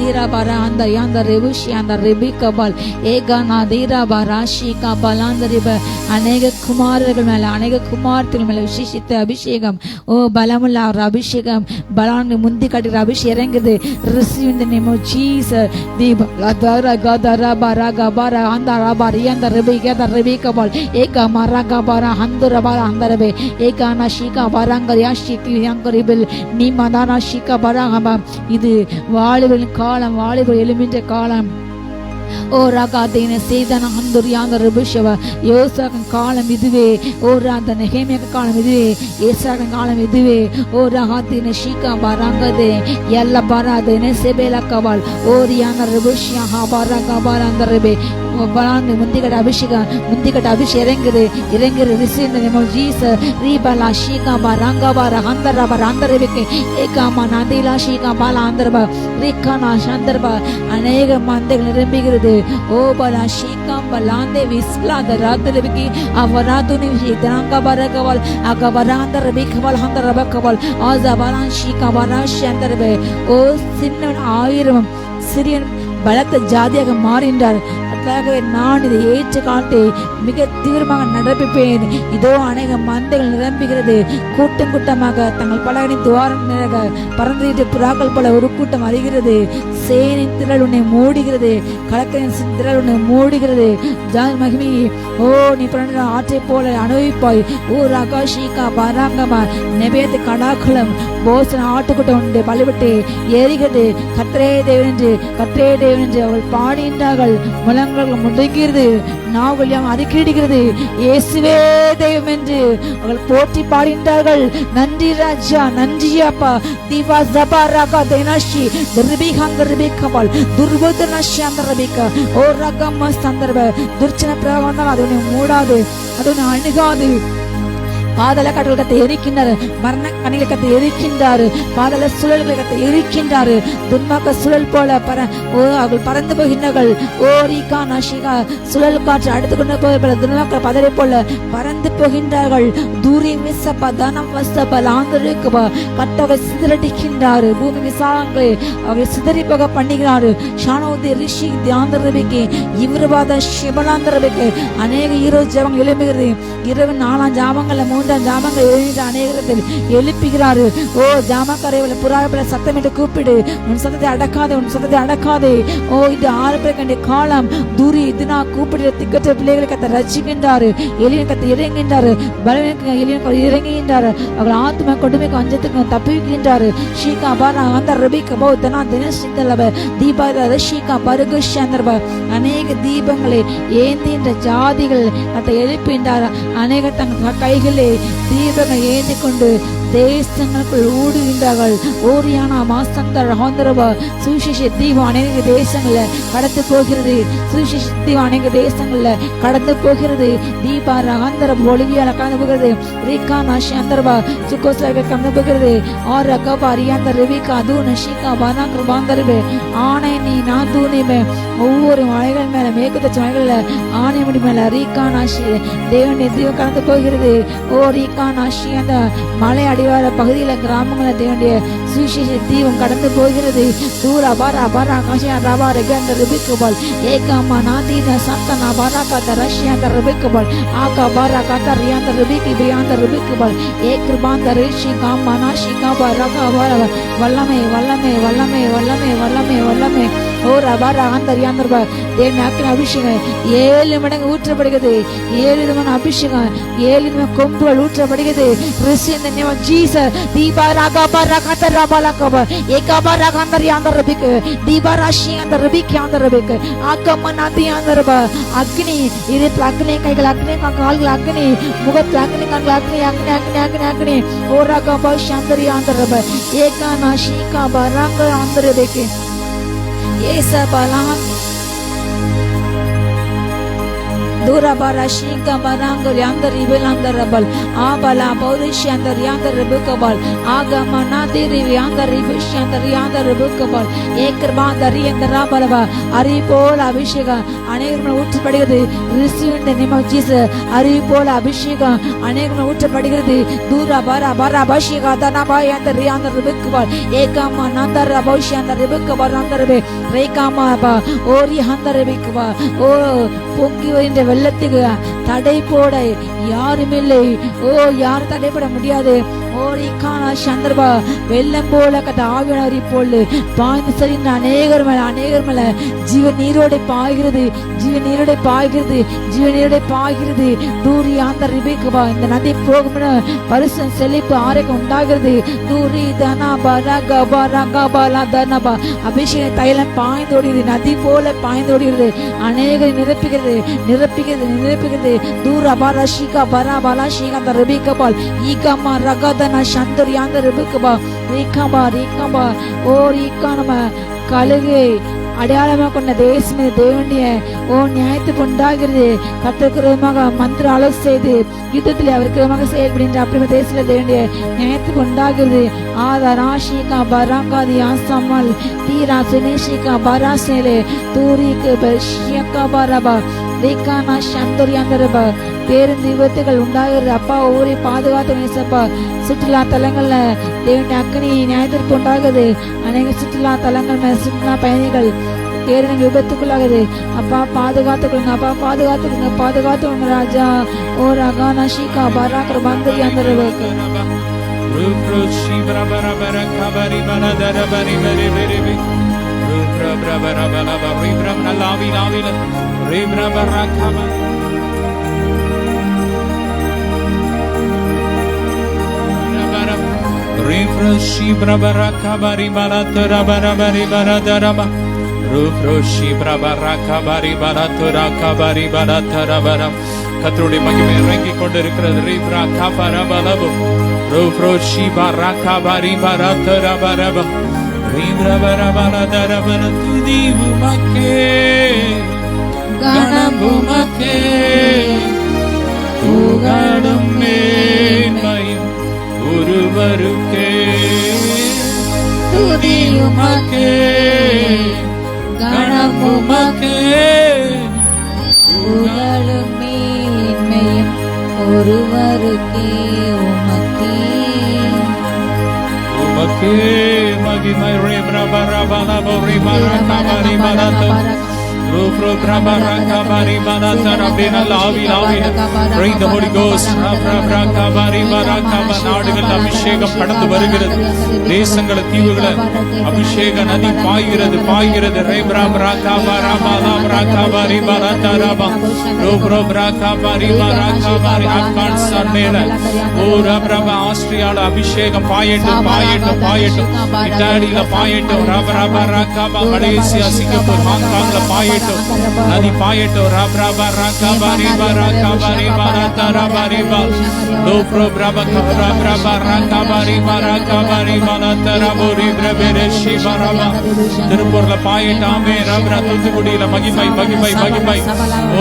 தீரா பாரா அந்த யாந்த ரெபுஷி அந்த ரெபிகபால் ஏகானா தீரா பாரா ஷீகா பலாந்தரிப அநேக குமாரர்கள் மேல அநேக குமார்த்திகள் மேல விசேஷித்த அபிஷேகம். ஓ பலமுள்ள ஒரு அபிஷேகம் பலான் முந்தி காட்டுகிற அபிஷேகம் இறங்குது. Receive in the name of Jesus தீபா தரா கதரா பாரா கபாரா அந்த ரபாரி அந்த ரெபிகா ரெபிகபால் ஏகாமா ரகபாரா ஹந்தரபாரா ஹந்தரபே ஏகானா ஷீகா பராங்கரியா ஷீகி யங்கரிபில் நீமதானா ஷீகா பராகபா இது வாழுவின் காலம் வாலிபர் எழுமின்ற காலம். ஓ ராகாதீன சேதன ஹந்துரியாந்த ரிபுஷவ யோசாகன் காலம் இதுவே. ஓ ராந்த நெகேமியா காலம் இதுவே. ஏசாகன் காலம் இதுவே. ஓ ராகாதீன ஷீகா பராங்கதே எல்லா பராதேன செபேலா கபால் ஓரியான ரிபுஷியா ஹாபாரா கபால் அந்த ரிபே பலாந்து முந்திகட்ட அபிஷேகம் முந்திகட்ட அபிஷேகம் இறங்குது இறங்குது. Rishi in the name of Jesus ரீபலா ஷீகா பராங்கா பாரா ஹந்தரா பாரா ஹந்தரபே ஏகாமா நதிலா ஷீகா பாலா ஹந்தரபா ரிகானா சந்தர்பா அநேக மந்தைகள் நிரம்புகிறது. ஓ பலா ஷீகா பலாந்தே விஸ்லாத ராதரபிகி அவராதுனி விதனாங்கா பரகவல் அகவராந்தரபி கவல் ஹந்தரபா கவல் ஆசபலா ஷீகா பாரா சந்தர்பே ஓ சின்ன 1000 சிறியன் பலத்த ஜாதியாக மாறின்றார். நான் இதை ஏற்று காட்டி மிக தீவிரமாக நடப்பிப்பேன். இதோ அநேக மந்தைகள் நிரம்புகிறது. கூட்டம் கூட்டமாக தங்கள் பலகனின் துவாரம் பறந்துவிட்டு புறாக்கள் போல ஒரு கூட்டம் அறிகிறது. சேனின் திரள் உன்னை மூடுகிறது. கலக்கரின் திரள் உன்னை மூடுகிறது. ஜான் மகிமி ஓ நீ பிறந்த ஆற்றை போல அனுபவிப்பாய். ஓ ரகாஷிகா பராங்கமா நெபேத்து கடாக்குளம் போசன ஆட்டுக்கூட்டம் உண்டு பலிவிட்டு ஏறுகிறது. கத்ரே தேவன் என்று அவள் பாடுகின்றார்கள். முழங்கள் முடங்கிறது. நாவல் அறிக்கையிடுகிறது. இயேசுவே தெய்வம் என்று அவர்கள் போற்றி பாடுகின்றார்கள். நன்றி ராஜா நன்றி அப்பா. தீபா ஜபா ராகா தேனாஷி ரிபிகாங்க ரிபிகபால் துர்போதனாஷி அந்த ரிபிகா ஓ ராகா சந்தர்ப துர்ச்சன பிரவாகம் அது உன்னை மூடாது அது உன்னை அணுகாது. பாதாள கடல் கத்தை எரிக்கின்றாரு, மரண கணிகளை கத்தை எரிக்கின்றாரு, பாதாள சுழல்களை கத்தை எரிக்கின்றாரு. துன்மாக்க சுழல் போல அவர்கள் பறந்து போகின்றார்கள். ஓரிகா நாஷிகா சுழல் காற்று அடுத்து கொண்டு போய் துன்மாக்க பதரை போல பறந்து போகின்றார்கள். தூரி மிசப்பா தனம் வசப்ப லாந்தருக்குபா கட்டவை சிதறடிக்கின்றாரு. பூமி விசாலங்களை அவர்கள் சிதறி போக பண்ணுகிறாரு. ஷானோதி ரிஷி தியாந்தரபிக்கு இவருவாத சிவலாந்தரபிக்கு அநேக இரவு ஜபங்கள் எழுப்புகிறது. இரவு 4 ஜாமங்கள்ல 3 ஜாமங்கள் எழுதி அநேகத்தில் எழுப்புகிறாரு. ஓ ஜாமக்காரை புறாவை சத்தம் என்று கூப்பிடு, உன் சத்தத்தை அடக்காதே, உன் சத்தத்தை அடக்காதே. ஓ இது 6 பேர் கண்ட காலம் தூரி இதுனா கூப்பிடுற திக்கற்ற பிள்ளைகளை கத்த ரசிக்கின்றாரு. எளிய கத்தை இறங்குகின்றாரு, பலவீனக்கு எளிய இறங்குகின்றாரு. அவர்கள் ஆத்ம கொடுமைக்கு அஞ்சத்துக்கு தப்பிக்கின்றாரு. ஷீகா பாரா அந்த ரபிக்கு பௌத்தனா தினசிந்தலவ தீபார ஷீகா பருகு சந்திரப அநேக தீபங்களை ஏந்தின்ற ஜாதிகள் கத்தை எழுப்பின்றார். அநேக தங்கள் கைகளே தீபங்கள் ஏந்தி கொண்டு தேசங்களுக்குள் ஊடுகின்றார்கள். ஓரியானா மாசந்தர் ஆந்திரவா சுவிசேஷ தீபம் அநேக தேசங்கள்ல கடந்து போகிறது. சுவிசேஷ தீபம் அநேக தேசங்கள்ல கடந்து போகிறது. தீபார ஆந்திரம் ஒலிவியால கடந்து போகிறது. ரீகா நாஷி ஆந்திரவா சுக்கோஸ்லாக கடந்து போகிறது. ஆர் அகபா ரியாந்த ரவிகா தூன ஷீகா பானாக்கர் பாந்தரவே ஆணை நீ நான் தூணிமே ஒவ்வொரு மலைகள் மேல மேற்குத்த மலைகள்ல ஆணை முடி மேல ரீகா நாஷி தேவனுடைய தீபம் கடந்து போகிறது. ஓ ரீகா நாஷி அந்த மலை அடிவார பகுதியில கிராமங்கள தேவனுடைய சுவிசேஷ தீபம் கடந்து போகிறது. தூர பாரா பாரா காஷியா ரபா ரெகந்த ரிபிக்குபால் ஏகாமா நாதீன சத்தனா பாரா காத ரஷ்யாந்த ரிபிக்குபால் ஆகா பாரா காத ரியாந்த ரிபிக்கு பியாந்த ரிபிக்குபால் ஏக்ருபாந்த ரிஷி காமா நாஷி காபா ரகா பாரா வல்லமே வல்லமே வல்லமே வல்லமே வல்லமே வல்லமே ஓ ரபாரா ஆந்தரியாந்தர்பா தேவன் அக்கினி அபிஷேகம் 7 மடங்கு ஊற்றப்படுகிறது. 7 விதமான அபிஷேகம் 7 விதமான கொம்புகள் ஊற்றப்படுகிறது. Receive in the name of Jesus. தீபாராகா பாராகத ரபாலகபா ஏகாபாரா ஆந்தரியாந்தர்பிக்கு தீபாராஷி ஆந்தர்பிக்கு ஆந்தர்பிக்கு ஆகம நாதி ஆந்தர்பா அக்னி இதயத்தில் அக்னி, கைகள் அக்னி, கால்கள் அக்னி, முகத்தில் அக்னி, கண்கள் அக்னி, அக்னி அக்னி அக்னி அக்னி ஓ ரகபா சாந்தரி ஆந்தர்பா ஏகா நாஷிகா பாராக ஆந்தர்பிக்கு ஏசா பலாம் Durabara Shika Barango Yandar Ibelandar Rabal Abala Borish Yandar Yandar Rebukabal Agamanadi Yandar Ribish Yandar Yandar Rebukabal Ekrabanda Riandar Rabalava Aripola Abhishega Anegma Utpadigadi receive in the name of Jesus Aripola Abhishega Anegma Utpadigadi Durabara Barabashiga Danaba Yandar Yandar Rebukabal Ekamanandar Rabosh Yandar Rebukabal Andarbe Rekama Ori Handar Rebukaba Oh Punki in the வெள்ளத்துக்கு தடை போட யாரும் இல்லை. ஓ யார் தடைப்பட முடியாது. ஓரிக்கான சந்தர்பா வெள்ளம் போல கட்ட ஆவியானவரை போல் பாய்ந்து சரிந்த அநேகர் மேல ஜீவ நீரோடை பாய்கிறது, ஜீவ நீரோடை பாய்கிறது, ஜீவ நீரோடை பாய்கிறது. தூரி ஆந்த ரிபிக்குபா இந்த நதி போகும் பரிசு செழிப்பு ஆரோக்கியம் உண்டாகிறது. தூரி தனபா ரகபா ரகபாலா தனபா அபிஷேக தைலம் பாய்ந்தோடுகிறது, நதி போல பாய்ந்தோடுகிறது, அநேகரை நிரப்புகிறது நிரப்புகிறது நிரப்புகிறது. தூரபா ரஷிகா பராபாலா ஷீகா ரிபிக்கபால் ஈகமா ரகதன சந்தரியாந்த ரிபிக்கபா ரீகபா ரீகபா ஓ ரீகா நம்ம கழுகை அடையாளமாக கொண்ட தேசமே தேவனுடைய ஓ நியாயத்துக்கு உண்டாகிறது. கர்த்தருக்கு மந்திர ஆலோசனை செய்து யுத்தத்தில் அவருக்கு செயல்படுகின்ற அப்படி தேசத்துல தேவனுடைய நியாயத்துக்கு உண்டாகிறது. ஆதாராஷிகா பராங்காதி ஆசாமல் தீரா சுனேஷிகா பராசேலே தூரிக்கு பஷியக்கா பரபா ரீகானா சந்தரியாந்தரபா பேருந்து விபத்துகள் உண்டாகிறது. அப்பா ஊரை பாதுகாத்து நேசப்பா. சுற்றுலா தலங்கள்ல தேவனுடைய அக்னி நியாயத்திற்கு உண்டாகுது. அநேக சுற்றுலா தலங்கள் சுற்றுலா பயணிகள் பேருந்து விபத்துக்குள்ளாகுது. அப்பா பாதுகாத்துக்கொள்ளுங்க, அப்பா பாதுகாத்துக்கொள்ளுங்க, பாதுகாத்துக்கொள்ளுங்க ராஜா. ஓ ரகானா ஷீகா Barakar பந்தரி அந்தரவுக்கு Refreshi brabaraka bari baratura barabari baradaraba Refreshi brabaraka bari baratura kabari baratara baram கர்த்தருடைய மகிமை இறங்கி கொண்டிருக்கிறது. ரீப்ராகா பரபலபு Refreshi baraka bari baratara baraba ரீப்ரபரபலதரபல துதிவுமக்கே கணபுமக்கே புகழும் மேன்மையும் ஒருவருக்கே, துதி உமக்கே, கணம் உமக்கே, புகழும் மேன்மையும் ஒருவருக்கே, உமக்கே உமக்கே மகிமை. நாடுகள் அபிஷேகம் கடந்து வருகிறது, தேசங்களை தீவுகளை அபிஷேக நதி பாய்கிறது பாய்கிறது. ஆஸ்திரியால அபிஷேகம் பாயட்டும் பாயட்டும் பாயட்டும், இத்தாலியில பாயட்டும், மலேசியா, சிங்கப்பூர், ஹாங்காங்ல பாயட்டும், நதி பாயட்டும். திருப்பூர்ல பாயட்டாமே, தூத்துக்குடியில மகிமை மகிமை மகிமை. ஓ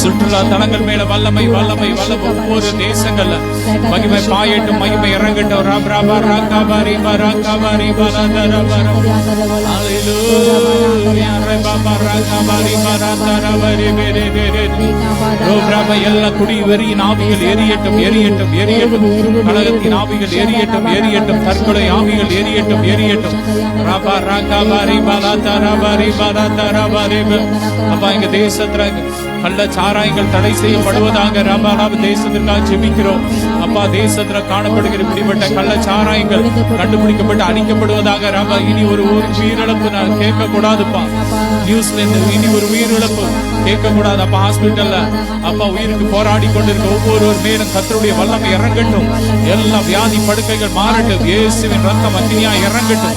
சுற்றுலா தலங்கள் மேல வல்லமை வல்லமை வல்லமை. ஒவ்வொரு தேசங்கள்ல மகிமை பாயட்டும், மகிமை இறங்கட்டும். எல்லா குடி வெறியின் ஆவிகள் எரியட்டும் எரியட்டும் எரியட்டும், கழகத்தின் ஆவிகள் எரியட்டும் எரியட்டும், தற்கொலை ஆவிகள் எரியட்டும் எரியட்டும். அப்பா எங்க தேசத்துல கள்ள சாராயங்கள் தடை செய்யப்படுவதாக தேசத்திற்காக ஜெபிக்கிறோம். அப்பா தேசத்துல காணப்படுகிற இப்படிப்பட்ட கள்ள சாராயங்கள் கண்டுபிடிக்கப்பட்டு அழிக்கப்படுவதாக. இனி ஒரு உயிரிழப்பு நான் கேட்க கூடாதுப்பா, நியூஸ்ல இனி ஒரு உயிரிழப்பு கேட்க கூடாது. அப்பா ஹாஸ்பிட்டல்ல அப்பா உயிருக்கு போராடி கொண்டிருக்க ஒவ்வொருவர் மேலும் கர்த்தருடைய வல்லமை இறங்கட்டும். எல்லா வியாதி படுக்கைகள் மாறட்டும், இயேசுவின் ரத்தம் அக்கினியா இறங்கட்டும்.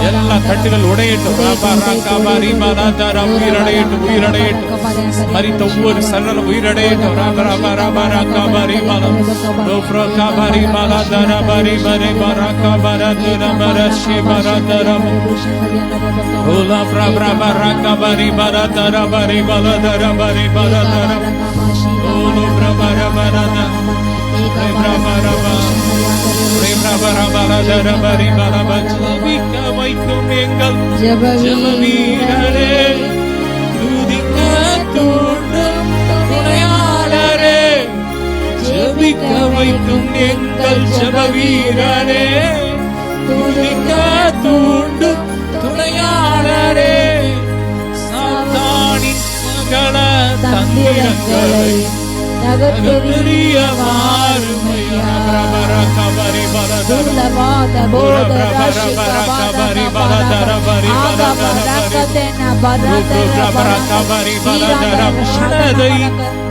எல்லா கட்டுகள் உடையட்டும், உயிரடையட்டும் உயிரடையட்டும். மரித்த ஒவ்வொரு சரணம் உயிரடையட்டும். வைக்கும் எங்கள் ஜெபவீரரே, துதிக்க தூண்டும் துணையாளரே, ஜெபிக்க வைக்கும் எங்கள் ஜெபவீரரே, துதிக்க தூண்டும் துணையாளரே, சாத்தானின் சகல தந்திரங்களை நகர்த்தெறிய வாருமையா.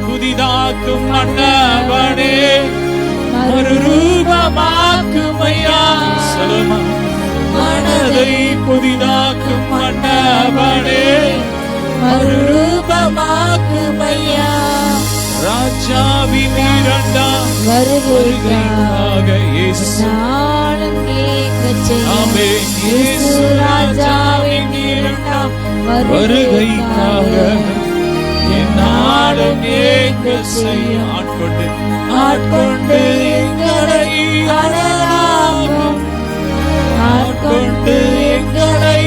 புதிதாக்கும் மன்னவனே, மறுரூபமாக்குமையா. மனதை புதிதாக்கும் மன்னவனே, மறுரூபமாக்குமையா. ராஜாவின் இரண்டாம் வருகைக்காக இயேசு ராஜாவின் இரண்டாம் வருகைக்காக என்னாலும் ஏங்க செய்ய ஆட்கொண்டு ஆட்கொண்டு எங்களை அனலாகும், ஆட்கொண்டு எங்களை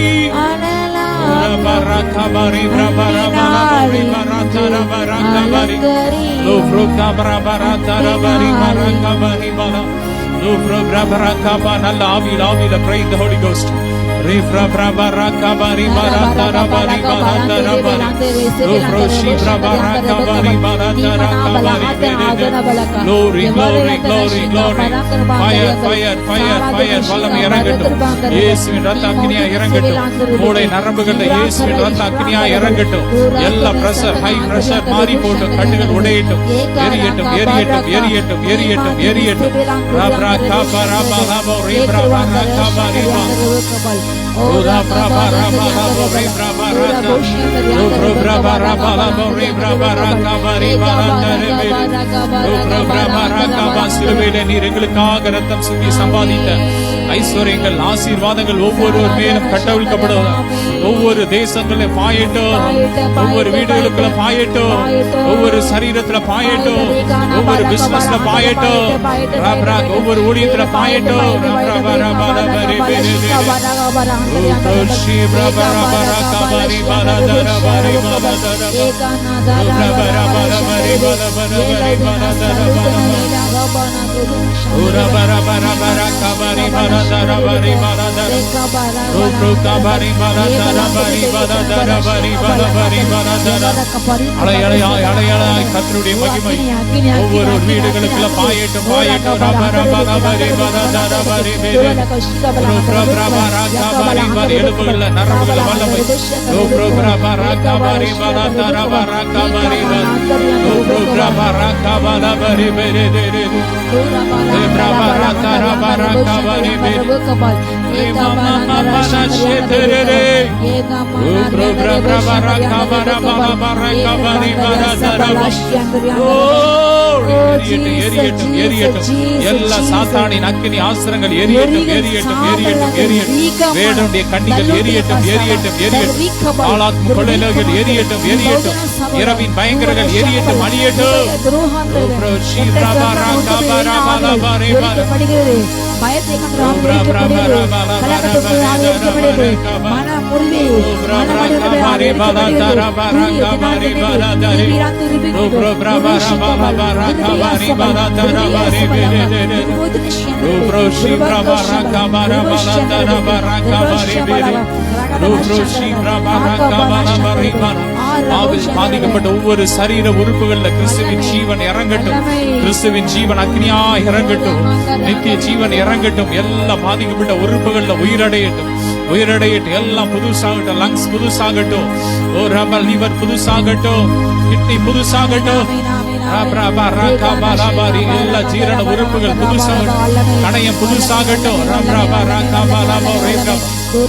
நல்ல ஆவியில் ஆவியில praise the Holy Ghost. Glory, glory, glory, glory. Fire, fire, fire, fire. வல்லமை இறங்கட்டும். இயேசுவின் ரத்த அக்கினியா இறங்கட்டும். மூளை நரம்புகள்ல இயேசுவின் ரத்த அக்கினியா இறங்கட்டும். எல்லா பிரஷர், ஹை பிரஷர் மாறி போட்டும், கட்டுகள் உடையட்டும், எரியட்டும், எரியட்டும், எரியட்டும், எரியட்டும், எரியட்டும். ராபரா காபா ராபா ராபா ரீப்ரா ராபா காபா ரீபா. ஓரா பிரபா ராபா ராபா ரீப்ரா ராபா. ஓப்ரோ பிரபா ராபா ராபா ரீப்ரா ராபா காபா ரீபா ராபா. ஓப்ரோ பிரபா ராபா. சிலுவையிலே நீர் எங்களுக்காக ரத்தம் சிந்தி சம்பாதித்த ஐஸ்வர்யங்கள், ஆசீர்வாதங்கள் ஒவ்வொருவர் மேலும் கட்டவிழ்க்கப்படுவதாக. ஓ ஒவ்வொரு தேசங்களில் பாயட்டும், ஒவ்வொரு வீடுகளுக்குள்ள பாயட்டும், ஒவ்வொரு சரீரத்துல பாயட்டும், ஒவ்வொரு பிசினஸ்ல பாயட்டும், ஒவ்வொரு ஊழியத்துல பாயட்டும். கர்த்தருடைய மகிமை ஒவ்வொரு வீடுகளுக்குள்ள பாயட்டும், பாயட்டும். எலும்புகள்ல நரம்புகள்ல வல்லமை எல்லா சாத்தானின் அக்கினி ஆஸ்திரங்கள் எரியட்டும், எரியட்டும், எரியட்டும், எரியட்டும். வேடனுடைய கண்ணிகள் எரியட்டும், எரியட்டும், எரியட்டும். ஆளாக்கும் கொள்ளைகள் எரியட்டும், எரியட்டும். இரவின் பயங்கரங்கள் எரியட்டும், அழியட்டும். பாதிக்கப்பட்ட ஒவ்வொரு சரீர உறுப்புகள்ல கிறிஸ்துவின் ஜீவன் இறங்கட்டும், கிறிஸ்துவின் ஜீவன் அக்னியா இறங்கட்டும், நித்திய ஜீவன் இறங்கட்டும். எல்லாம் பாதிக்கப்பட்ட உறுப்புகள்ல உயிரடையட்டும், உயிரடையட்டும். எல்லாம் புதுசாகட்டும், லங்ஸ் புதுசாகட்டும், ஓ ரபல் லிவர் புதுசாகட்டும், கிட்னி புதுசாகட்டும். எல்லா ஜீரண உறுப்புகள் புதுசாகட்டும், கணையம் புதுசாகட்டும்.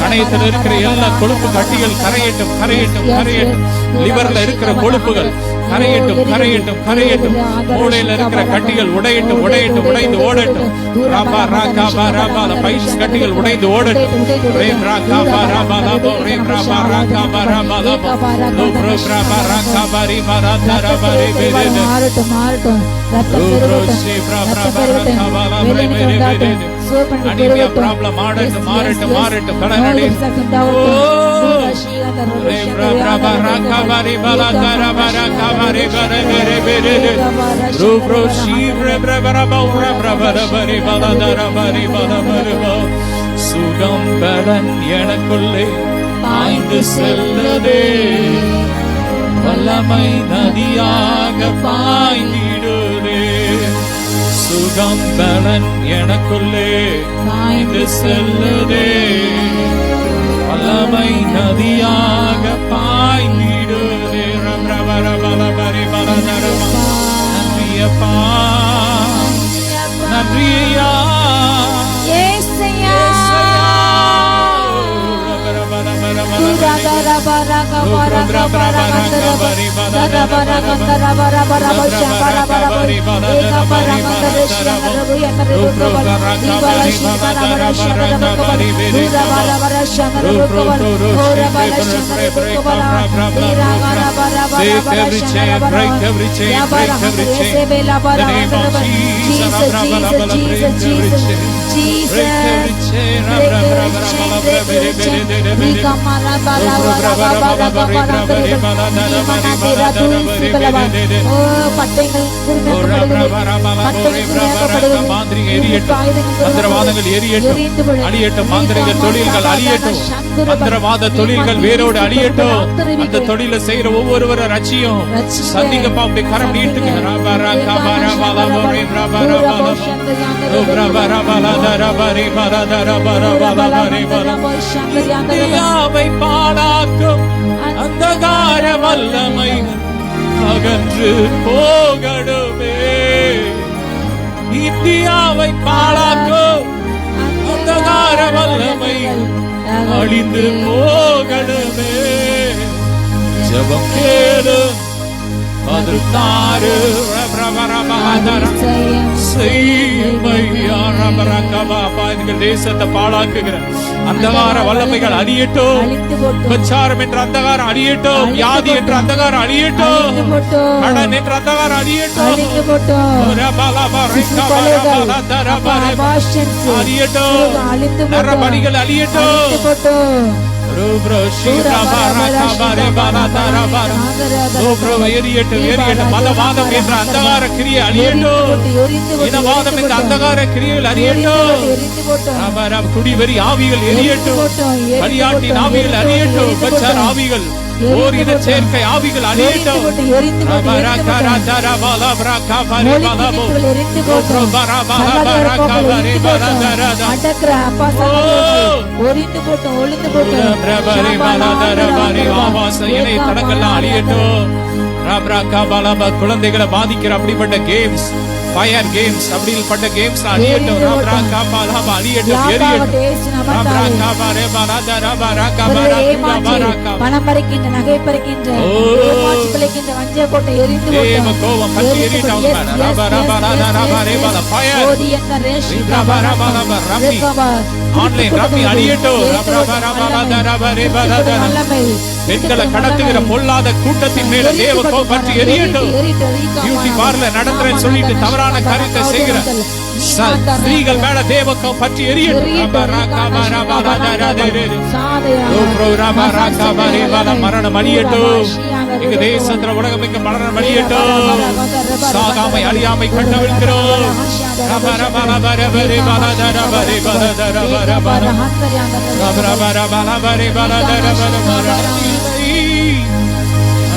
கணையத்தில் இருக்கிற எல்லா கொழுப்பு கட்டிகள் கரையட்டும், கரையட்டும், கரையட்டும். லிவர்ல இருக்கிற கொழுப்புகள் கரையட்டும், கரையட்டும், கரையட்டும். மூளையில இருக்கிற கட்டிகள் உடையட்டும், உடையட்டும், உடைந்து ஓடட்டும். பைல்ஸ் கட்டிகள் உடைந்து ஓடட்டும். சுகம் பலன் எனக்குள்ளே பாய்ந்து செல்லதே, வல்லமை நதியாக பாய்ந்திடுதே. சுகம் பலன் எனக்குள்ளே பாய்ந்து செல்லதே, வல்லமை நதியாக பாய்ந்திடுதே. நன்றியப்பா, நன்றியா மந்திரவாதங்கள் எரியட்டும், அழியட்டும். மாந்திரிக தொழில்கள் அழியட்டும், மந்திரவாத தொழில்கள் வேரோடு அழியட்டும். அந்த தொழிலை செய்யற ஒவ்வொருவரை ரட்சியும் சந்திக்கப்பா, அப்படி கரம் நீட்டுங்க. இந்தியாவை பாழாக்கும் அந்தகார வல்லமை அகன்று போகணுமே. இந்தியாவை பாழாக்கும் அந்தகார வல்லமை அழிந்து போகணுமே. ஜெபம் கேளு, பதில் தாரு எங்கள் தேசத்தை பாழாக்குகிற அந்தகார வல்லமைகள் அழியட்டும். பிரச்சாரம் என்ற அந்தகாரம் அழியட்டும். வியாதி என்ற அந்தகாரம் அழியட்டும். கடன் என்ற அந்தகாரம் அழியட்டும். அழியட்டும். நரபலிகள் அழியட்டும். மதவாதம் என்ற அந்தகார கிரியை அழியட்டும். இனவாதம் என்ற அந்தகார கிரியைகள் அழியட்டும். குடிவெறி ஆவிகள் எரியட்டும். பலியாட்டின் ஆவிகள் அழியட்டும். பிரச்சார ஆவிகள், ஓரின சேர்க்கை ஆவிகள் அழியட்டும். குழந்தைகளை பாதிக்கிற அப்படிப்பட்ட கேம்ஸ், ஃபயர் கேம்ஸ், அப்படிப்பட்ட கேம்ஸ் அழியட்டும். பணம் பறிக்கின்ற, நகை பறிக்கின்ற, வஞ்ச கோட்டை எரிந்து பெண்களை கடத்துகிற பொல்லாத கூட்டத்தின் மேல தேவ கோபம் பற்றி எரியட்டும். பியூட்டி பார்லர் நடத்துறேன்னு சொல்லிட்டு தவறான காரியத்தை செய்கிற ஸ்திரீகள் மேல தேவ கோபம் பற்றி எரியட்டும். மரணம் அழியட்டும். எங்க தேசத்துல உலகம் எங்க மரணம் அழியட்டும். சாகாமை அழியாமை கண்டவிழ்கிறோம்.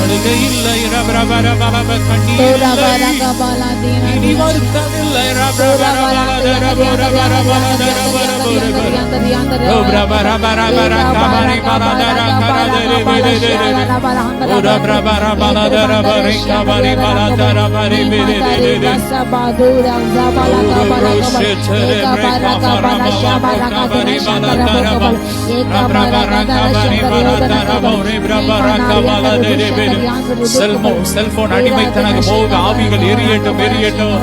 அழுகை இல்லை, கண்ணீர் இனி வருத்தம் இல்லை. செல்போன் அடிமைத்தனக போக ஆவிகள் எரியட்டும், எரியட்டும்.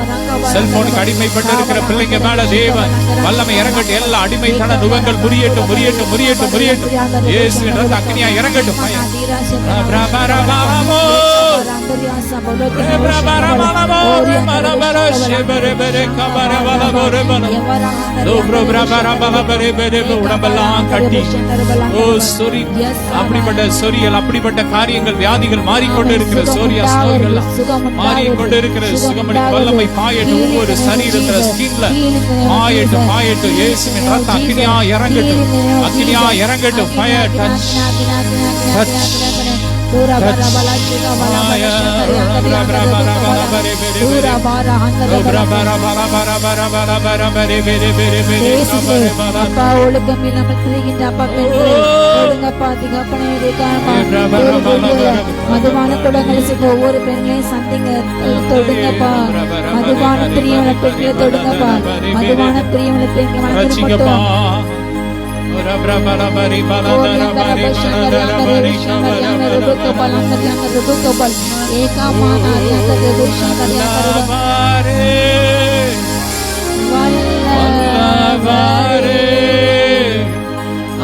செல்போனுக்கு அடிமைப்பட்டு இருக்கிற பிள்ளைங்க மேல தேவன் வல்லமை இறங்கட்டும். எல்லா அடிமைத்தன நுகங்கள் முறியட்டும், முறியட்டும், முறியட்டும், முறியட்டும். இயேசுவின் அக்னியா இறங்கட்டும். உடம்பெல்லாம் கட்டி அப்படிப்பட்ட சொரியல், அப்படிப்பட்ட காரியங்கள், வியாதிகள் மாறிக்கொண்டு இருக்கிற சோரியா நோய்கள் மாறிக்கொண்டு இருக்கிற சுகமடி வல்லமை பாயட்டும். ஒவ்வொரு சரீரத்துல ஸ்கின்ல பாயட்டும், பாயட்டும். இயேசுவின் ரத்தம் அக்னியா இறங்கட்டும், அக்னியா இறங்கட்டும். Fire touch, touch. மதுவான குடங்களை செய்ய ஒவ்வொரு பெண்களையும் சந்திங்க, தொடுங்கப்பா. மதுவான பிரியமுள்ள பெண்களை தொடுங்கப்பா. மதுவான பிரியமுள்ள பெண்கள்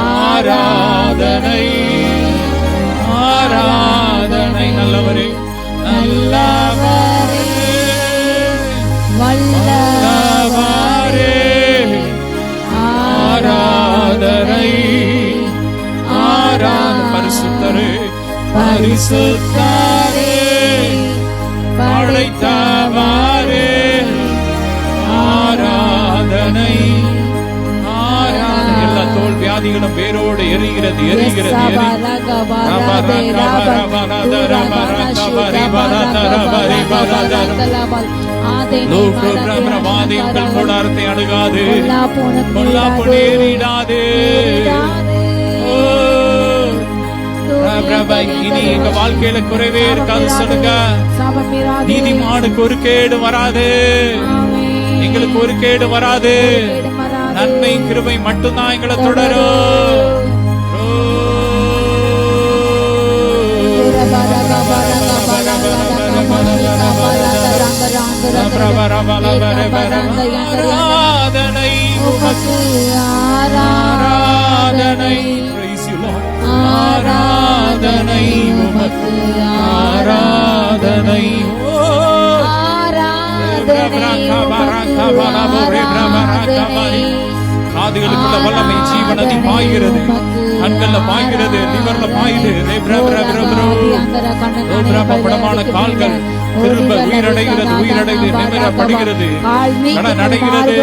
ஆராதனை, ஆராதனை. நல்லவரே, நல்லவரே, வல்லவரே. ஆராதனை, ஆராதனை. பரிசுத்தரே, பரிசுத்தரே, படைத்தவரே. ஆராதனை, ஆராதனை. எல்லா தோல் வியாதிகளும் வேரோடு எரிகிறது, எரிகிறது, கூடாரத்தை அணுகாது, நேரிடாது. இனி எங்க வாழ்க்கையில குறைவே இருக்காது சொல்லுங்க. நீதிமானுக்கு ஒரு கேடு வராது, எங்களுக்கு ஒரு கேடு வராது. நன்மை கிருபை மட்டும்தான் எங்களை தொடரும். ஆராதனை உமக்கு, ஆராதனை. Praise you, Lord. ஆராதனை உமக்கு, ஆராதனை. காதுகளுக்குள்ள வல்லமை ஜீவனதி பாய்கிறது, கண்கள்ல பாய்கிறது, லிவர்ல பாயுது. படமான கால்கள் திரும்ப உயிரடைகிறது, உயிரடைந்து நிமிரப்படுகிறது, நடைகிறது,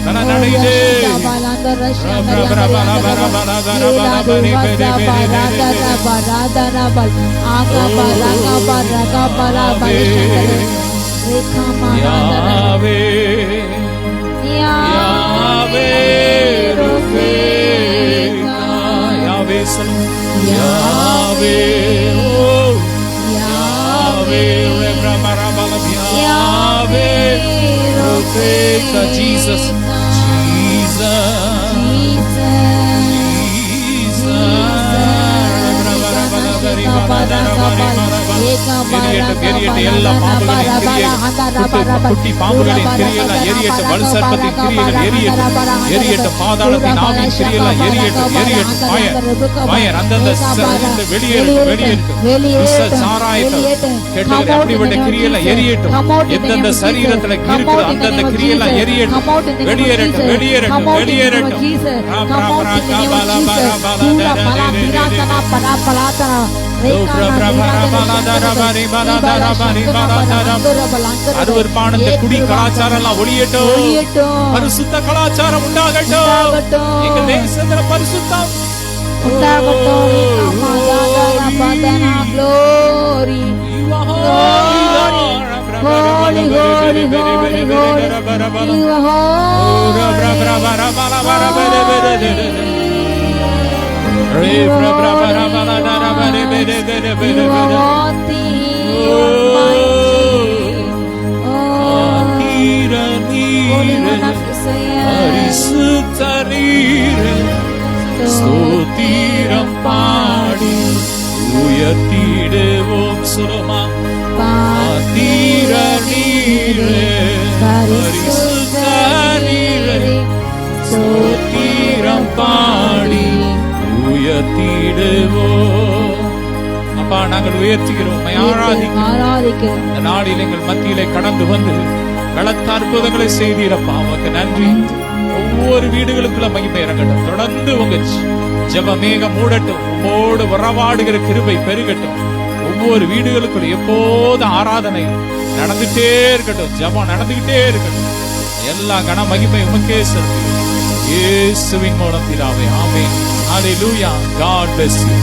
நடையுது. யாவே யாவே யாவே சொல்லும் யாவே யாவே யாவே Jesus எல்லா குட்டி பாம்புகளின் கிரியெல்லாம் எரியட்டும், வலு சர்ப்பத்தின் கிரியைகள் எரியட்டும், எரியட்டும், பாதாளத்தின் ஆவியின் கிரியெல்லாம் எரியட்டும், எரியட்டும். பயர் அந்தந்த வெளியேறட்டும், வெளியேறட்டும். சாராயட்டும் கேட்டு அப்படிப்பட்ட கிரியெல்லாம் எரியட்டும். எந்தெந்த சரீரத்துல இருக்குதோ அந்தந்த கிரியெல்லாம் எரியட்டும், வெளியேறட்டும், வெளியேறட்டும், வெளியேறட்டும். அருவருப்பான குடி கலாச்சாரம் எல்லாம் ஒழியட்டும், பரிசுத்த கலாச்சாரம் உண்டாகட்டும். எங்க தேசத்துல பரிசுத்தம் ஸ்தோத்திரம் பாடி உயர்த்திடுவோம் சுரமா. தீர நீரே பரிசுத்த நீரே ஸ்தோத்திரம் பாடி உயர்த்திடுவோம். அப்பா நாங்கள் உயர்த்துகிறோம், ஆராதிக்கிறோம். இந்த நாளில் எங்கள் மத்தியிலே கடந்து வந்து பலத்த அற்புதங்களை செய்தீரப்பா, உமக்கு நன்றி. ஒவ்வொரு வீடுகளுக்குள்ள மகிமை இறங்கட்டும், தொடர்ந்து உங்க ஜெப மேகம் மூடட்டும், உம்மோடு உறவாடுகிற கிருபை பெருகட்டும். ஒவ்வொரு வீடுகளுக்குள்ள எப்போது ஆராதனை நடந்துட்டே இருக்கட்டும், ஜெபம் நடந்துகிட்டே இருக்கட்டும். எல்லா கன மகிமை உமக்கே செலுத்துகிறோம் இயேசுவின் மூலம் பிதாவே, ஆமென். ஹalleluya. God bless you.